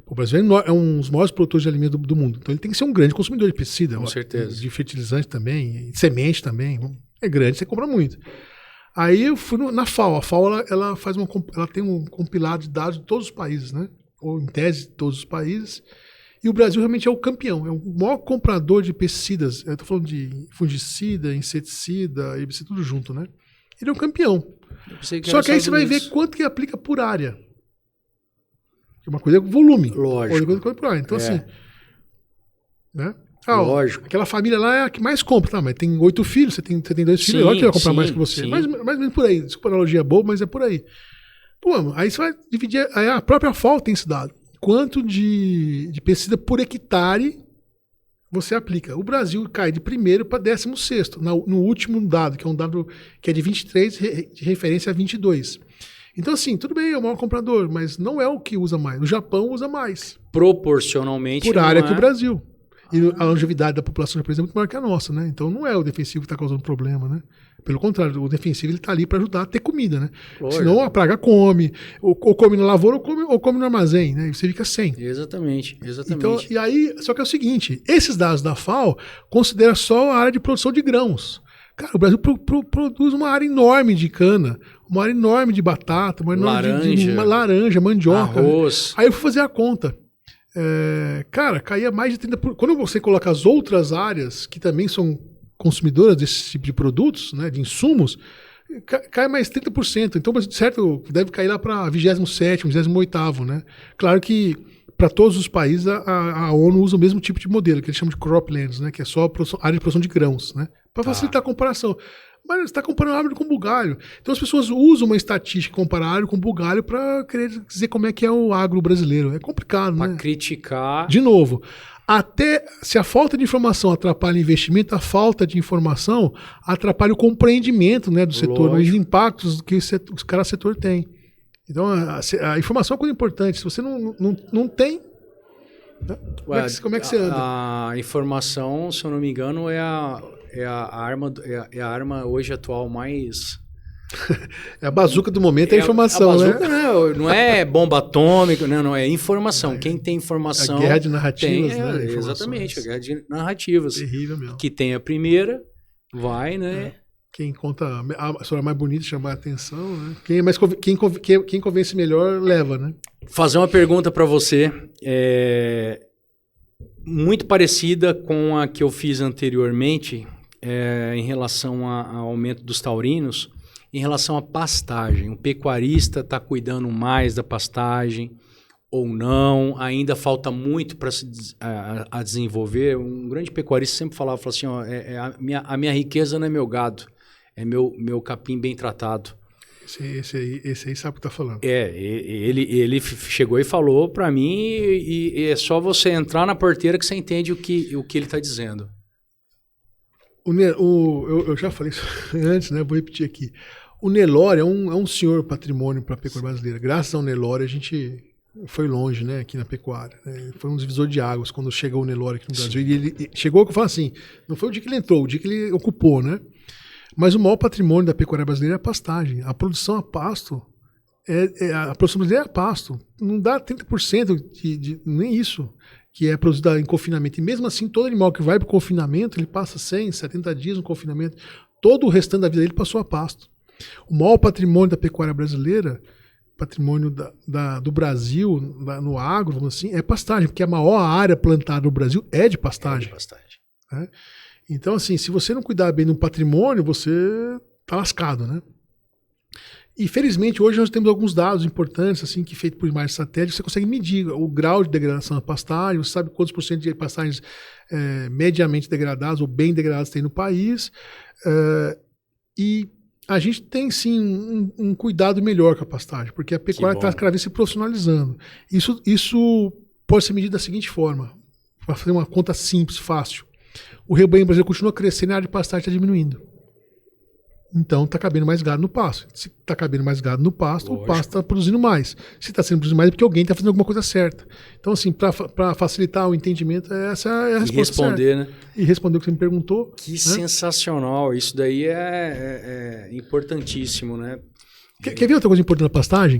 O Brasil é um dos maiores produtores de alimento do mundo, então ele tem que ser um grande consumidor de pesticida. Com certeza. De fertilizante também, de semente também. É grande, você compra muito. Aí eu fui na FAO. A FAO ela tem um compilado de dados de todos os países, né? Ou em tese de todos os países. E o Brasil realmente é o campeão, é o maior comprador de pesticidas. Eu estou falando de fungicida, inseticida, herbicida, tudo junto, né? Ele é um campeão. Só que aí você vai ver quanto que aplica por área. Uma coisa é volume. Lógico. Outra coisa é por área. Então, assim, né? Lógico. Aquela família lá é a que mais compra, tá? Mas tem 8 filhos, você tem 2 filhos, ela que vai comprar mais que você. Mas por aí, desculpa a analogia boa, mas é por aí. Pô, aí você vai dividir, aí a própria FAO tem esse dado. Quanto de pesticida por hectare você aplica? O Brasil cai de primeiro para 16º, no último dado, que é um dado que é de 23, de referência a 22. Então, assim, tudo bem, é o maior comprador, mas não é o que usa mais. O Japão usa mais. Proporcionalmente. Por área que o Brasil. E a longevidade da população japonesa é muito maior que a nossa, né? Então não é o defensivo que está causando problema, né? Pelo contrário, o defensivo está ali para ajudar a ter comida, né? Senão a praga come, ou come na lavoura ou come no armazém, né? E você fica sem. Exatamente. Então, e aí, só que é o seguinte, esses dados da FAO consideram só a área de produção de grãos. Cara, o Brasil produz uma área enorme de cana, uma área enorme de batata, uma área enorme de laranja, mandioca. Arroz. Né? Aí eu fui fazer a conta. Cara, caía mais de 30%. Quando você coloca as outras áreas, que também são consumidoras desse tipo de produtos, né, de insumos, cai mais 30%. Então, certo, deve cair lá para 27º, 28º, né? Claro que para todos os países a ONU usa o mesmo tipo de modelo, que eles chamam de croplands, né, que é só área de produção de grãos, né, para facilitar a comparação. Mas você está comparando árvore com bugalho. Então as pessoas usam uma estatística, comparar árvore com bugalho para querer dizer como é que é o agro brasileiro. É complicado, né? Para criticar. De novo, até se a falta de informação atrapalha o investimento, a falta de informação atrapalha o compreendimento, né, do setor, os impactos que cada setor tem. Então a informação é uma coisa importante. Se você não tem, né? Como é que você anda? A informação, se eu não me engano, é a arma hoje atual mais É a bazuca do momento, é a informação, a bazuca, né? Não é bomba atômica, não é informação. Quem tem informação... A guerra de narrativas, tem, né? Exatamente, a guerra de narrativas. Terrível mesmo. Que tem a primeira, vai, né? Quem conta a história mais bonita, chamar a atenção, né? Quem convence melhor, leva, né? Fazer uma pergunta para você, muito parecida com a que eu fiz anteriormente, em relação ao aumento dos taurinos, em relação à pastagem. O pecuarista está cuidando mais da pastagem ou não? Ainda falta muito para se a desenvolver. Um grande pecuarista sempre falava assim, ó, a minha riqueza não é meu gado, é meu capim bem tratado. Esse aí sabe o que está falando. Ele chegou e falou para mim e é só você entrar na porteira que você entende o que ele está dizendo. Eu já falei isso antes, né? Vou repetir aqui. O Nelore é um senhor patrimônio para a pecuária brasileira. Graças ao Nelore a gente foi longe, né, aqui na pecuária. Foi um divisor de águas quando chegou o Nelore aqui no Brasil. E ele chegou, que eu falo assim, não foi o dia que ele entrou, o dia que ele ocupou, né? Mas o maior patrimônio da pecuária brasileira é a pastagem. A produção a pasto, a produção brasileira é a pasto. Não dá 30% nem isso, que é produzida em confinamento. E mesmo assim, todo animal que vai para o confinamento, ele passa 100, 70 dias no confinamento. Todo o restante da vida dele passou a pasto. O maior patrimônio da pecuária brasileira, patrimônio do Brasil, no agro, vamos assim, é pastagem, porque a maior área plantada no Brasil é de pastagem. Né? Então, assim, se você não cuidar bem do patrimônio, você está lascado, né? E, felizmente, hoje nós temos alguns dados importantes, assim, que feito por imagens satélites, você consegue medir o grau de degradação da pastagem, você sabe quantos por cento de pastagens mediamente degradadas ou bem degradadas tem no país, e a gente tem, sim, um cuidado melhor com a pastagem, porque a pecuária está cada vez se profissionalizando. Isso pode ser medido da seguinte forma, para fazer uma conta simples, fácil. O rebanho brasileiro continua crescendo e a área de pastagem está diminuindo. Então está cabendo mais gado no pasto. Se está cabendo mais gado no pasto, lógico, o pasto está produzindo mais. Se está sendo produzido mais é porque alguém está fazendo alguma coisa certa. Então, assim, para facilitar o entendimento, essa é a resposta. E responder, certa. Né? E responder o que você me perguntou. Que né? Sensacional. Isso daí é importantíssimo, né? Quer ver outra coisa importante na pastagem?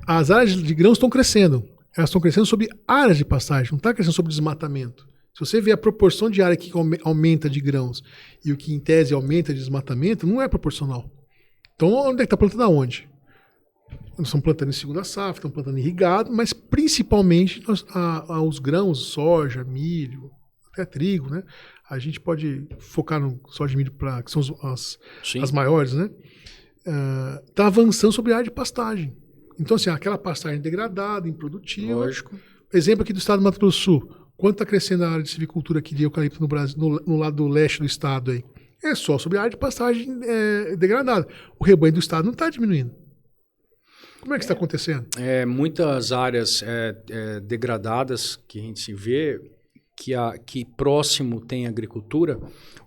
As áreas de grãos estão crescendo. Elas estão crescendo sobre áreas de pastagem, não está crescendo sobre desmatamento. Se você vê a proporção de área que aumenta de grãos e o que em tese aumenta de desmatamento, não é proporcional. Então, onde é que está plantando aonde? Nós estamos plantando em segunda safra, estamos plantando irrigado, mas principalmente os grãos, soja, milho, até trigo, né? A gente pode focar no soja e milho, que são as maiores, né? Está avançando sobre a área de pastagem. Então, assim, aquela pastagem degradada, improdutiva. Lógico. Exemplo aqui do estado do Mato Grosso do Sul. Quanto está crescendo a área de silvicultura aqui de eucalipto no Brasil, no lado do leste do estado aí? É só sobre a área de pastagem degradada. O rebanho do estado não está diminuindo. Como é que está acontecendo? Muitas áreas degradadas que a gente se vê, que próximo tem agricultura,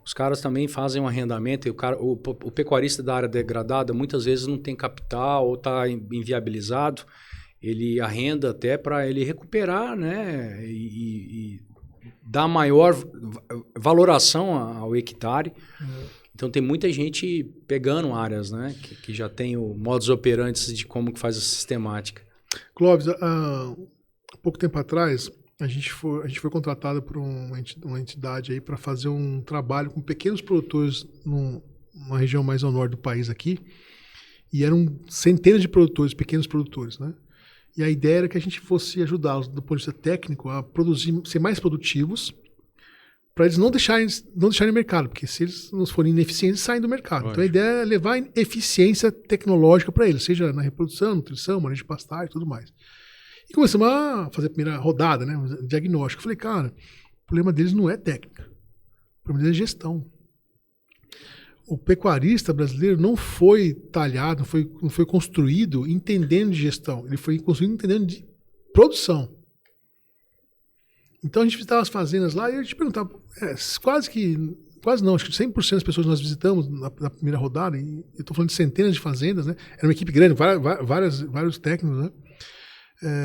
os caras também fazem um arrendamento. E o pecuarista da área degradada muitas vezes não tem capital ou está inviabilizado. Ele arrenda até para ele recuperar, né, e dar maior valoração ao hectare. Então tem muita gente pegando áreas, né, que já tem o modus operandi de como que faz a sistemática. Clóvis, há pouco tempo atrás a gente foi contratado por uma entidade aí para fazer um trabalho com pequenos produtores numa região mais ao norte do país aqui, e eram centenas de produtores, pequenos produtores, né? E a ideia era que a gente fosse ajudá-los, do ponto de vista técnico, a ser mais produtivos, para eles não deixarem o mercado, porque se eles não forem ineficientes, eles saem do mercado. Lógico. Então a ideia é levar eficiência tecnológica para eles, seja na reprodução, nutrição, manejo de pastagem e tudo mais. E começamos a fazer a primeira rodada, né, o diagnóstico. Eu falei, cara, o problema deles não é técnica, o problema deles é gestão. O pecuarista brasileiro não foi talhado, não foi construído entendendo de gestão. Ele foi construído entendendo de produção. Então a gente visitava as fazendas lá e a gente perguntava, quase não, acho que 100% das pessoas que nós visitamos na primeira rodada, e eu estou falando de centenas de fazendas, né? Era uma equipe grande, vários técnicos, né?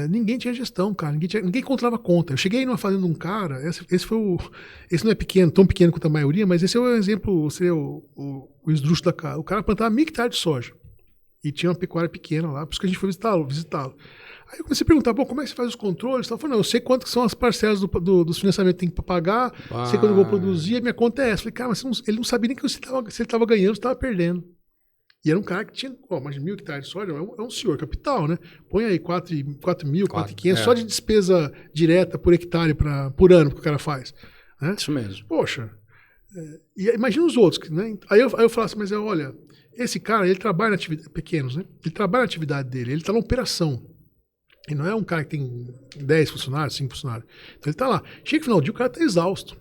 Ninguém tinha gestão, cara. Ninguém encontrava conta. Eu cheguei numa fazenda de um cara, esse não é pequeno, tão pequeno quanto a maioria, mas esse é o exemplo, seria o esdrúxulo da cara. O cara plantava 1.000 hectares de soja. E tinha uma pecuária pequena lá, por isso que a gente foi visitá-lo. Aí eu comecei a perguntar, como é que você faz os controles? Ele falou, não, eu sei quanto que são as parcelas dos financiamentos que tem para pagar, sei quando eu vou produzir, a minha conta é essa. Eu falei, cara, mas ele não sabia nem que se ele estava ganhando ou se estava perdendo. E era um cara que tinha, mais de 1.000 hectares de soja, é um senhor capital, né? Põe aí 4.000, 4.500 só de despesa direta por hectare por ano que o cara faz. Né? Isso mesmo. Poxa, e imagina os outros, né? Aí eu falo assim, mas olha, esse cara, ele trabalha na atividade, pequenos, né? Ele trabalha na atividade dele, ele está na operação. E não é um cara que tem 10 funcionários, 5 funcionários. Então ele está lá. Chega no final do dia, o cara está exausto.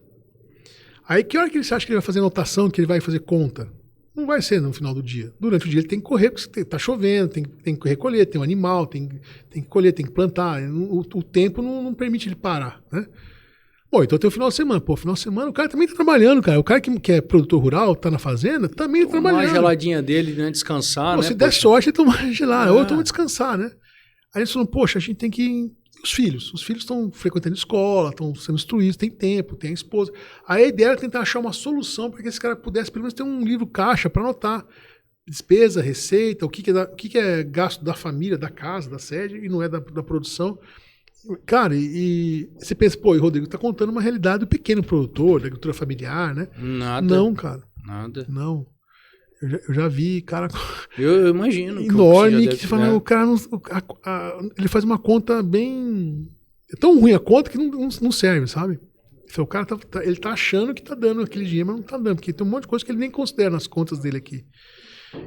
Aí que hora que você acha que ele vai fazer anotação, que ele vai fazer conta? Não vai ser no final do dia. Durante o dia ele tem que correr, porque está chovendo, tem que recolher, tem um animal, tem que colher, tem que plantar. O tempo não permite ele parar, né? Bom, então tem o final de semana. Pô, final de semana o cara também está trabalhando, cara. O cara que é produtor rural, está na fazenda, também está trabalhando. Uma geladinha dele, né? Descansar, pô, né? Se der sorte, ele toma gelada. Ou toma descansar, né? Aí eles falam, poxa, a gente tem que... Os filhos estão frequentando escola, estão sendo instruídos, tem tempo, tem a esposa. Aí a ideia era tentar achar uma solução para que esse cara pudesse pelo menos ter um livro caixa para anotar despesa, receita, o que é gasto da família, da casa, da sede, e não é da produção. Cara, e você pensa, pô, e Rodrigo tá contando uma realidade do pequeno produtor, da agricultura familiar, né? Nada. Não, cara. Nada. Não. Eu já vi cara eu imagino enorme que você fala, o cara ele faz uma conta bem... É tão ruim a conta que não serve, sabe? Então, o cara ele tá achando que tá dando aquele dinheiro, mas não tá dando, porque tem um monte de coisa que ele nem considera nas contas dele aqui.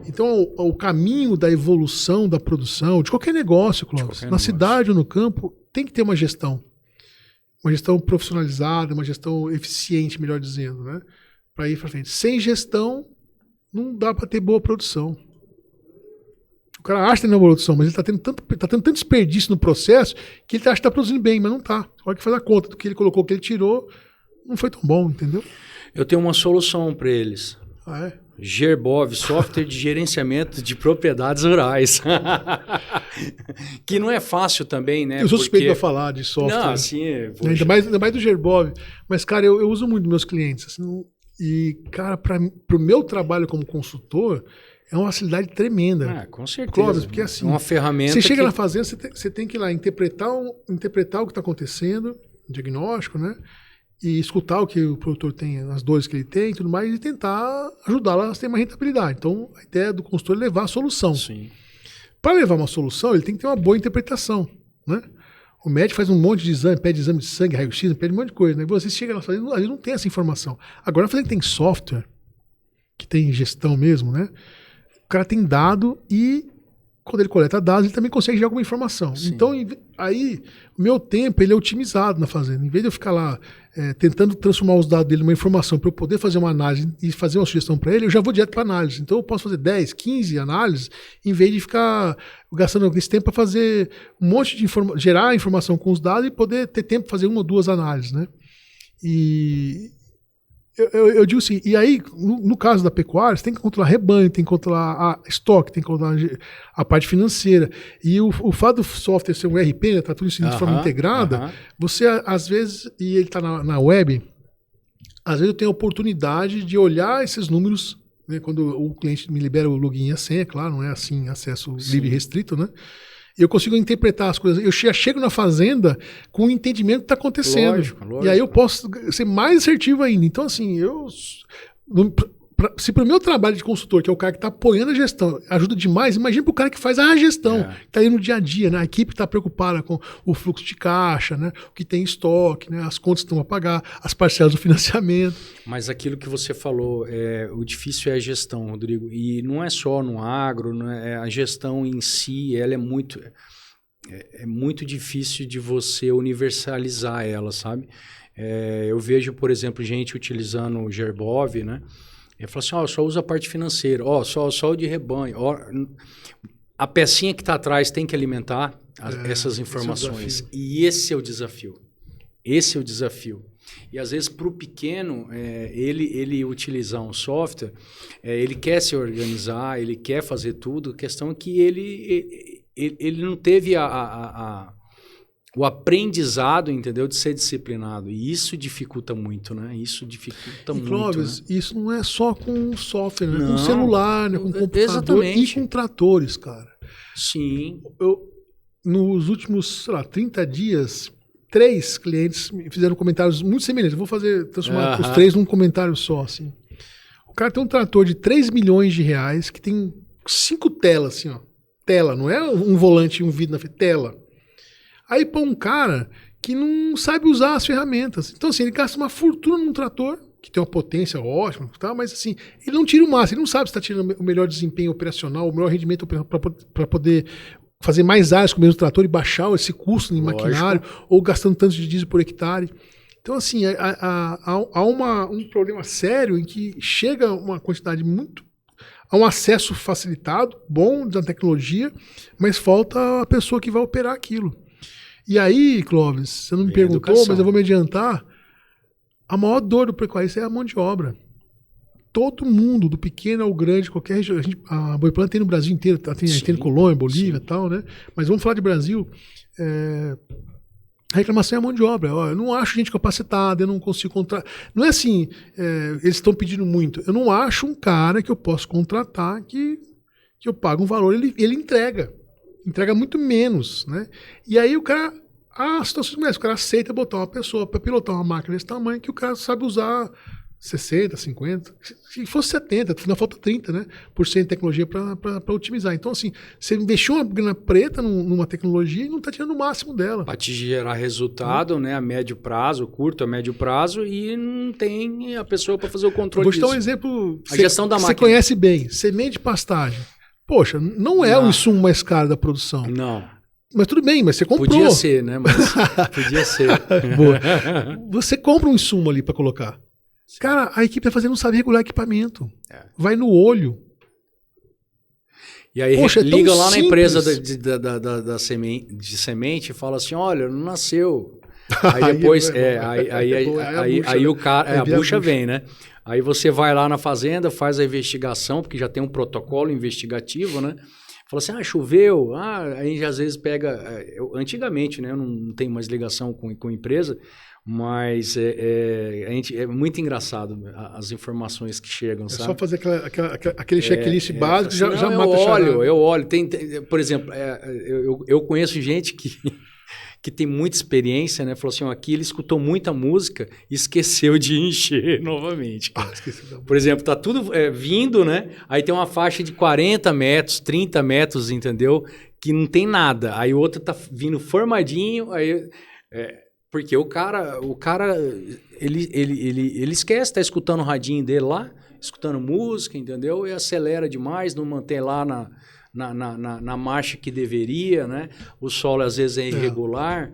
Então, o caminho da evolução da produção, de qualquer negócio, Clóvis, na cidade ou no campo, tem que ter uma gestão. Uma gestão profissionalizada, uma gestão eficiente, melhor dizendo, né? Para ir para frente. Sem gestão, não dá para ter boa produção. O cara acha que tem uma boa produção, mas ele está tendo tanto desperdício no processo que ele acha que está produzindo bem, mas não está. Olha que faz a conta do que ele colocou, que ele tirou, não foi tão bom, entendeu? Eu tenho uma solução para eles. Ah, é? Gerbov, software de gerenciamento de propriedades rurais. Que não é fácil também, né? Eu sou suspeito para falar de software. Não, assim... Ainda mais do Gerbov. Mas, cara, eu uso muito dos meus clientes. Assim, e, cara, para o meu trabalho como consultor, é uma facilidade tremenda. Com certeza. Clóvis, porque assim... É uma ferramenta Você chega na fazenda, você tem que ir lá interpretar o que está acontecendo, diagnóstico, né? E escutar o que o produtor tem, as dores que ele tem e tudo mais, e tentar ajudá-la a ter uma rentabilidade. Então, a ideia do consultor é levar a solução. Sim. Para levar uma solução, ele tem que ter uma boa interpretação, né? O médico faz um monte de exame, pede exame de sangue, raio-x, pede um monte de coisa, né? E você chega na fazenda, ele não tem essa informação. Agora, na fazenda tem software, que tem gestão mesmo, né? O cara tem dado e, quando ele coleta dados, ele também consegue gerar alguma informação. Sim. Então, aí, o meu tempo ele é otimizado na fazenda. Em vez de eu ficar lá tentando transformar os dados dele numa informação para eu poder fazer uma análise e fazer uma sugestão para ele, eu já vou direto para análise. Então, eu posso fazer 10, 15 análises, em vez de ficar gastando esse tempo para fazer um monte de gerar informação com os dados e poder ter tempo para fazer uma ou duas análises, né? E... Eu digo assim, e aí, no caso da pecuária, você tem que controlar rebanho, tem que controlar a estoque, tem que controlar a parte financeira. E o fato do software ser um ERP, né, tá tudo isso de forma integrada, você, às vezes, e ele está na web, às vezes eu tenho a oportunidade de olhar esses números, né, quando o cliente me libera o login e a senha, claro, não é assim, acesso livre e restrito, né? Eu consigo interpretar as coisas. Eu já chego na fazenda com o entendimento do que está acontecendo. Lógico. E aí eu posso ser mais assertivo ainda. Então, assim, se para o meu trabalho de consultor, que é o cara que está apoiando a gestão, ajuda demais, imagina para o cara que faz a gestão, que está aí no dia a dia, né? A equipe está preocupada com o fluxo de caixa, né? O que tem em estoque, né? As contas que estão a pagar, as parcelas do financiamento. Mas aquilo que você falou, o difícil é a gestão, Rodrigo. E não é só no agro, a gestão em si, ela é muito difícil de você universalizar ela, sabe? Eu vejo, por exemplo, gente utilizando o Gerbov, né? Ele fala assim, só usa a parte financeira, só o de rebanho. A pecinha que está atrás tem que alimentar essas informações. E esse é o desafio. Esse é o desafio. E às vezes para o pequeno, ele utilizar um software, ele quer se organizar, ele quer fazer tudo, a questão é que ele não teve o aprendizado, entendeu? De ser disciplinado. E isso dificulta muito, né? Isso dificulta muito. Clóvis, né? isso não é só com software, né? Não, com celular, né? Com computador exatamente. e com tratores, cara. Sim. Nos últimos, sei lá, 30 dias, 3 clientes me fizeram comentários muito semelhantes. Eu vou transformar os 3 num comentário só, assim. O cara tem um trator de 3 milhões de reais que tem 5 telas, assim, ó. Tela, não é um volante e um vidro na frente, tela. Aí põe um cara que não sabe usar as ferramentas. Então, assim, ele gasta uma fortuna num trator, que tem uma potência ótima, tá? Mas, assim, ele não tira o máximo, ele não sabe se está tirando o melhor desempenho operacional, o melhor rendimento para poder fazer mais áreas com o mesmo trator e baixar esse custo em maquinário, ou gastando tanto de diesel por hectare. Então, assim, há um problema sério em que chega uma quantidade muito... Há um acesso facilitado, bom da tecnologia, mas falta a pessoa que vai operar aquilo. E aí, Clóvis, você não me perguntou, mas eu vou me adiantar. A maior dor do pecuarista é a mão de obra. Todo mundo, do pequeno ao grande, qualquer região. A Boiplanta tem no Brasil inteiro, tem no Colômbia, Bolívia e tal, né? Mas vamos falar de Brasil. A reclamação é a mão de obra. Eu não acho gente capacitada, eu não consigo contratar. Não é assim, eles estão pedindo muito. Eu não acho um cara que eu posso contratar que eu pago um valor, ele entrega. Entrega muito menos, né? E aí o cara... A situação começa, o cara aceita botar uma pessoa para pilotar uma máquina desse tamanho que o cara sabe usar 60, 50, se fosse 70, afinal falta 30, né? Por cento de tecnologia para otimizar. Então, assim, você investiu uma grana preta numa tecnologia e não está tirando o máximo dela. Para te gerar resultado, né? A médio prazo, curto a médio prazo, e não tem a pessoa para fazer o controle disso. Vou te dar um exemplo gestão da máquina. Você conhece bem, semente de pastagem. Poxa, não é o insumo mais caro da produção. Não. Mas tudo bem, mas você comprou. Podia ser, né? Mas podia ser. Boa. Você compra um insumo ali para colocar. Cara, a equipe não sabe regular equipamento. Vai no olho. E aí Poxa, liga lá simples. na empresa de semente e fala assim, olha, não nasceu. Aí depois, aí o cara, a bucha vem, né? Aí você vai lá na fazenda, faz a investigação, porque já tem um protocolo investigativo, né? Fala assim, choveu, aí às vezes pega... antigamente, né? Eu não tenho mais ligação com empresa, mas é muito engraçado as informações que chegam, sabe? É só fazer aquele checklist básico, já mata eu olho. Por exemplo, eu conheço gente que tem muita experiência, né? Falou assim, aqui ele escutou muita música e esqueceu de encher novamente. Por exemplo, tá tudo vindo, né? Aí tem uma faixa de 40 metros, 30 metros, entendeu? Que não tem nada. Aí o outro tá vindo formadinho, aí... porque o cara ele esquece, tá escutando o radinho dele lá, escutando música, entendeu? E acelera demais, não mantém lá na marcha que deveria, né? O solo às vezes é irregular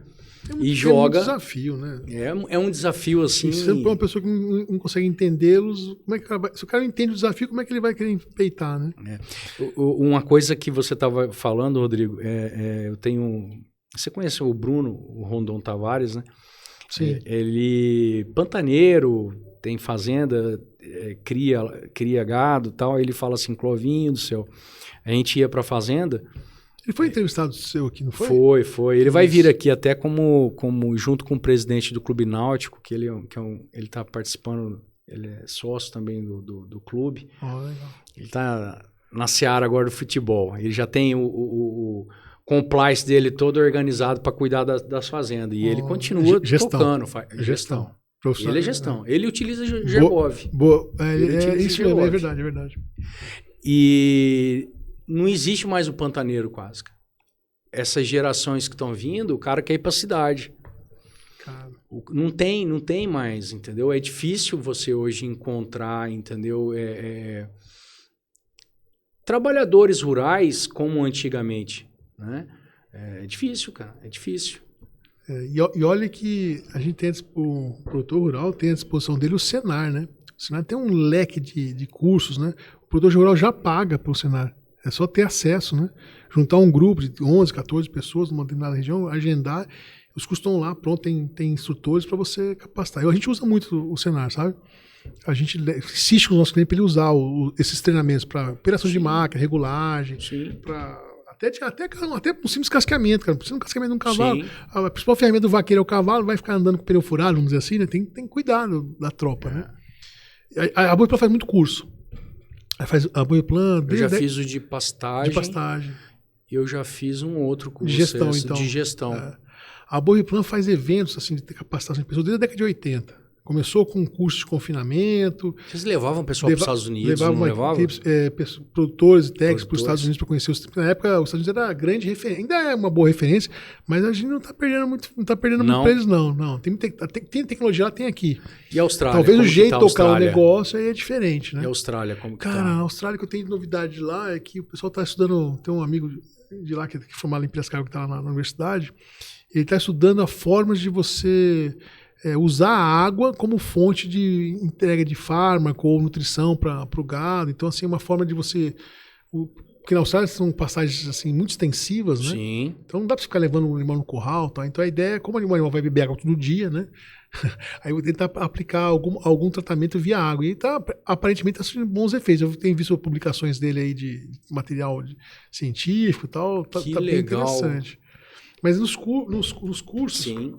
e joga... É um desafio, né? É um desafio assim... Se você é uma pessoa que não consegue entendê-los, como é que se o cara não entende o desafio, como é que ele vai querer peitar, né? Uma coisa que você estava falando, Rodrigo, eu tenho... Você conhece o Bruno, o Rondon Tavares, né? Sim. Ele pantaneiro, tem fazenda, cria gado e tal. Ele fala assim, Clovinho do céu, a gente ia para a fazenda... Ele foi entrevistado seu aqui, não foi? Foi. Ele vai vir aqui até como junto com o presidente do Clube Náutico, que ele está participando, ele é sócio também do clube. Legal. Ele está na seara agora do futebol. Ele já tem o compliance dele todo organizado para cuidar das fazendas. E ele continua tocando. Gestão. Ele é gestão. Ele utiliza Gerbov. Isso mesmo, é verdade. E não existe mais o pantaneiro quase. Essas gerações que estão vindo, o cara quer ir para a cidade. Cara. Não tem mais, entendeu? É difícil você hoje encontrar, entendeu? Trabalhadores rurais como antigamente, né? É difícil, cara. É difícil. E olha que a gente tem o produtor rural tem à disposição dele o Senar, né? O Senar tem um leque de cursos, né? O produtor rural já paga para o Senar. É só ter acesso, né? Juntar um grupo de 11, 14 pessoas numa determinada região, agendar, os custos estão lá, pronto, tem instrutores para você capacitar. A gente usa muito o Senar, sabe? A gente insiste com os nossos clientes para ele usar esses treinamentos para operação de máquina, regulagem, para Até um simples casqueamento, cara. Precisa de um casqueamento de um cavalo. Sim. A principal ferramenta do vaqueiro é o cavalo, vai ficar andando com o pneu furado, vamos dizer assim, né? Tem que cuidar da tropa, né? A Boiplan faz muito curso. Aí faz a Boiplan... Eu já fiz o de pastagem. De pastagem. Eu já fiz um outro curso. De gestão, então. De gestão. A Boiplan faz eventos assim, de capacitação de pessoas desde a década de 80. Começou com um curso de confinamento. Vocês levavam o pessoal para os Estados Unidos, não levavam? Produtores e técnicos para os Estados Unidos para conhecer os... Na época, os Estados Unidos era a grande referência. Ainda é uma boa referência, mas a gente não está perdendo muito para eles, não. Tem tecnologia lá, tem aqui. E a Austrália? Talvez o jeito de tocar o negócio aí é diferente, né? E a Austrália, como que Cara, a Austrália, que eu tenho de novidade de lá é que o pessoal está estudando... Tem um amigo de lá que é formado em Piracicaba, que está lá na universidade. Ele está estudando a formas de você... usar a água como fonte de entrega de fármaco ou nutrição para o gado. Então, assim, é uma forma de você... Porque na Austrália são passagens assim, muito extensivas, né? Sim. Então não dá para ficar levando o animal no curral. Tá? Então a ideia é, como o animal vai beber água todo dia, né? Aí eu vou tentar aplicar algum tratamento via água. E aparentemente está surgindo bons efeitos. Eu tenho visto publicações dele aí de material científico e tal. Tá bem interessante. Mas nos cursos... Sim.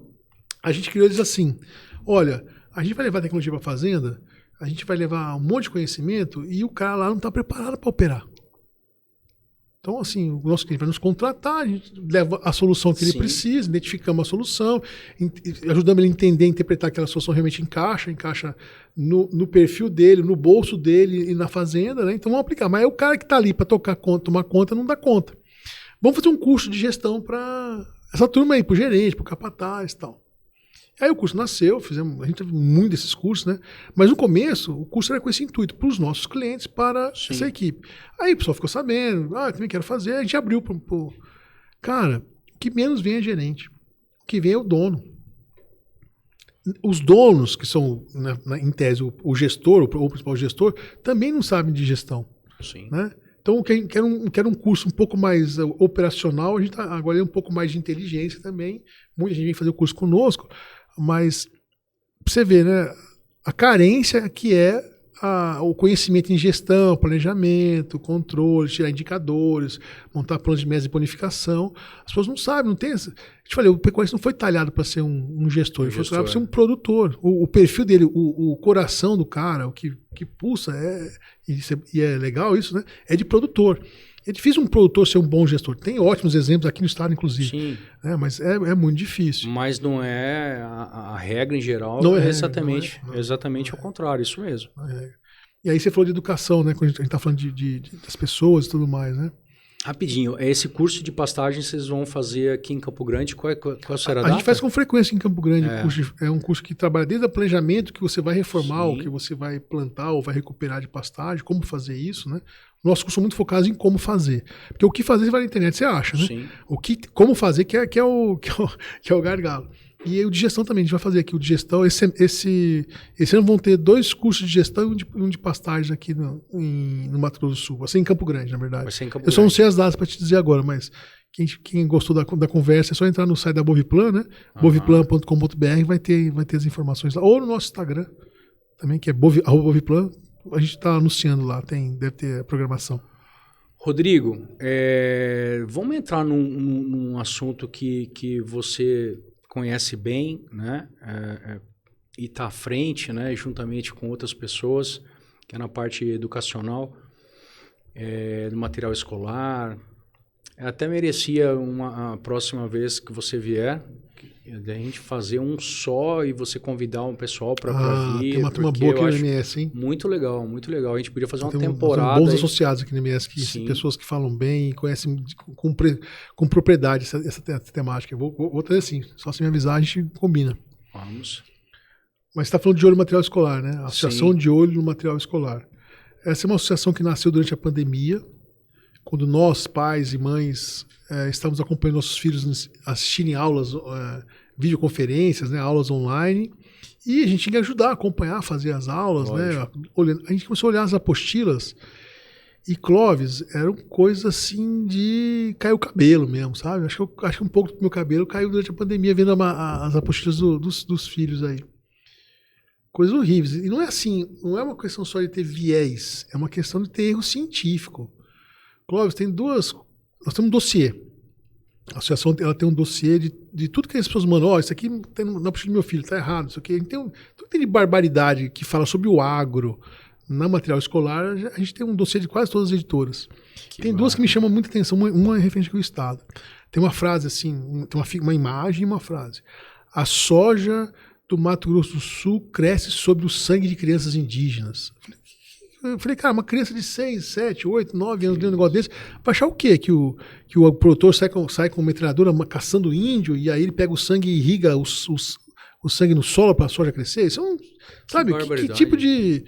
A gente criou eles assim, olha, a gente vai levar tecnologia para a fazenda, a gente vai levar um monte de conhecimento e o cara lá não está preparado para operar. Então, assim, o nosso cliente vai nos contratar, a gente leva a solução que ele precisa, identificamos a solução, ajudamos ele a entender, interpretar que aquela solução realmente encaixa no perfil dele, no bolso dele e na fazenda, né? Então vamos aplicar. Mas é o cara que está ali para tomar conta, não dá conta. Vamos fazer um curso de gestão para essa turma aí, para o gerente, para o capataz e tal. Aí o curso nasceu, a gente teve muito desses cursos, né? Mas no começo, o curso era com esse intuito, para os nossos clientes, para essa equipe. Aí o pessoal ficou sabendo, eu também quero fazer, a gente abriu para... Cara, o que menos vem é gerente, o que vem é o dono. Os donos, que são, em tese, o gestor, o principal gestor, também não sabem de gestão. Sim. Né? Então, quero um curso um pouco mais operacional, a gente agora é um pouco mais de inteligência também. Muita gente vem fazer o curso conosco, mas pra você ver, né, a carência que é o conhecimento em gestão, planejamento, controle, tirar indicadores, montar planos de meta de bonificação. As pessoas não sabem, não tem essa... Eu te falei, o pecuarista não foi talhado para ser um gestor, ele foi talhado para ser um produtor. O perfil dele, o coração do cara, o que pulsa, e é legal isso, né? É de produtor. É difícil um produtor ser um bom gestor. Tem ótimos exemplos aqui no estado, inclusive. Sim. Mas é muito difícil. Mas não é a regra em geral. Não é exatamente. Exatamente ao contrário, isso mesmo. E aí você falou de educação, né? Quando a gente está falando das pessoas e tudo mais, né? Rapidinho, esse curso de pastagem vocês vão fazer aqui em Campo Grande? Qual será a data? A gente faz com frequência em Campo Grande. É um curso que trabalha desde o planejamento que você vai reformar, o que você vai plantar ou vai recuperar de pastagem, como fazer isso, né? Nosso curso é muito focado em como fazer. Porque o que fazer você vai na internet, você acha, né? Sim. Como fazer que é o gargalo. E o de gestão também, a gente vai fazer aqui o de gestão. Esse ano vão ter 2 cursos de gestão e um de pastagem aqui no Mato Grosso do Sul. Vai ser em Campo Grande, na verdade. Vai ser em Campo Grande. Eu só não sei as datas para te dizer agora, mas quem gostou da conversa é só entrar no site da Boviplan, né? Boviplan.com.br, vai ter as informações lá. Ou no nosso Instagram também, que é @Boviplan. A gente está anunciando lá, deve ter a programação. Rodrigo, vamos entrar num assunto que você conhece bem, né? E está à frente, né? Juntamente com outras pessoas, que é na parte educacional, do material escolar. Até merecia a próxima vez que você vier, a gente fazer um só e você convidar um pessoal para vir. Tem uma turma boa aqui no MS, hein? Muito legal, muito legal. A gente podia fazer uma temporada. Tem bons associados aqui no MS, pessoas que falam bem e conhecem com propriedade essa temática. Eu vou trazer assim, só se me avisar, a gente combina. Vamos. Mas você está falando de olho no material escolar, né? A Associação de Olho no Material Escolar. Essa é uma associação que nasceu durante a pandemia, quando nós, pais e mães, estávamos acompanhando nossos filhos assistirem aulas, videoconferências, né, aulas online, e a gente tinha que ajudar, acompanhar, fazer as aulas, né? A gente começou a olhar as apostilas, e Clóvis, eram coisas assim de cair o cabelo mesmo, sabe? Acho que um pouco do meu cabelo caiu durante a pandemia, vendo as apostilas dos filhos aí. Coisas horríveis. E não é assim, não é uma questão só de ter viés, é uma questão de ter erro científico. Clóvis, tem 2 nós temos um dossiê. A associação ela tem um dossiê de tudo que as pessoas mandam. Isso aqui tem na apostila do meu filho, tá errado. Isso aqui. Tudo que tem de barbaridade que fala sobre o agro na material escolar, a gente tem um dossiê de quase todas as editoras. Tem duas que me chamam muita atenção. Uma é referente ao Estado. Tem uma frase assim, tem uma imagem e uma frase. A soja do Mato Grosso do Sul cresce sobre o sangue de crianças indígenas. Eu falei, cara, uma criança de 6, 7, 8, 9 anos dentro de um negócio desse, vai achar o quê? Que o produtor sai com uma metralhadora caçando índio e aí ele pega o sangue e irriga o sangue no solo para a soja crescer? Isso é um... Sabe? Que tipo de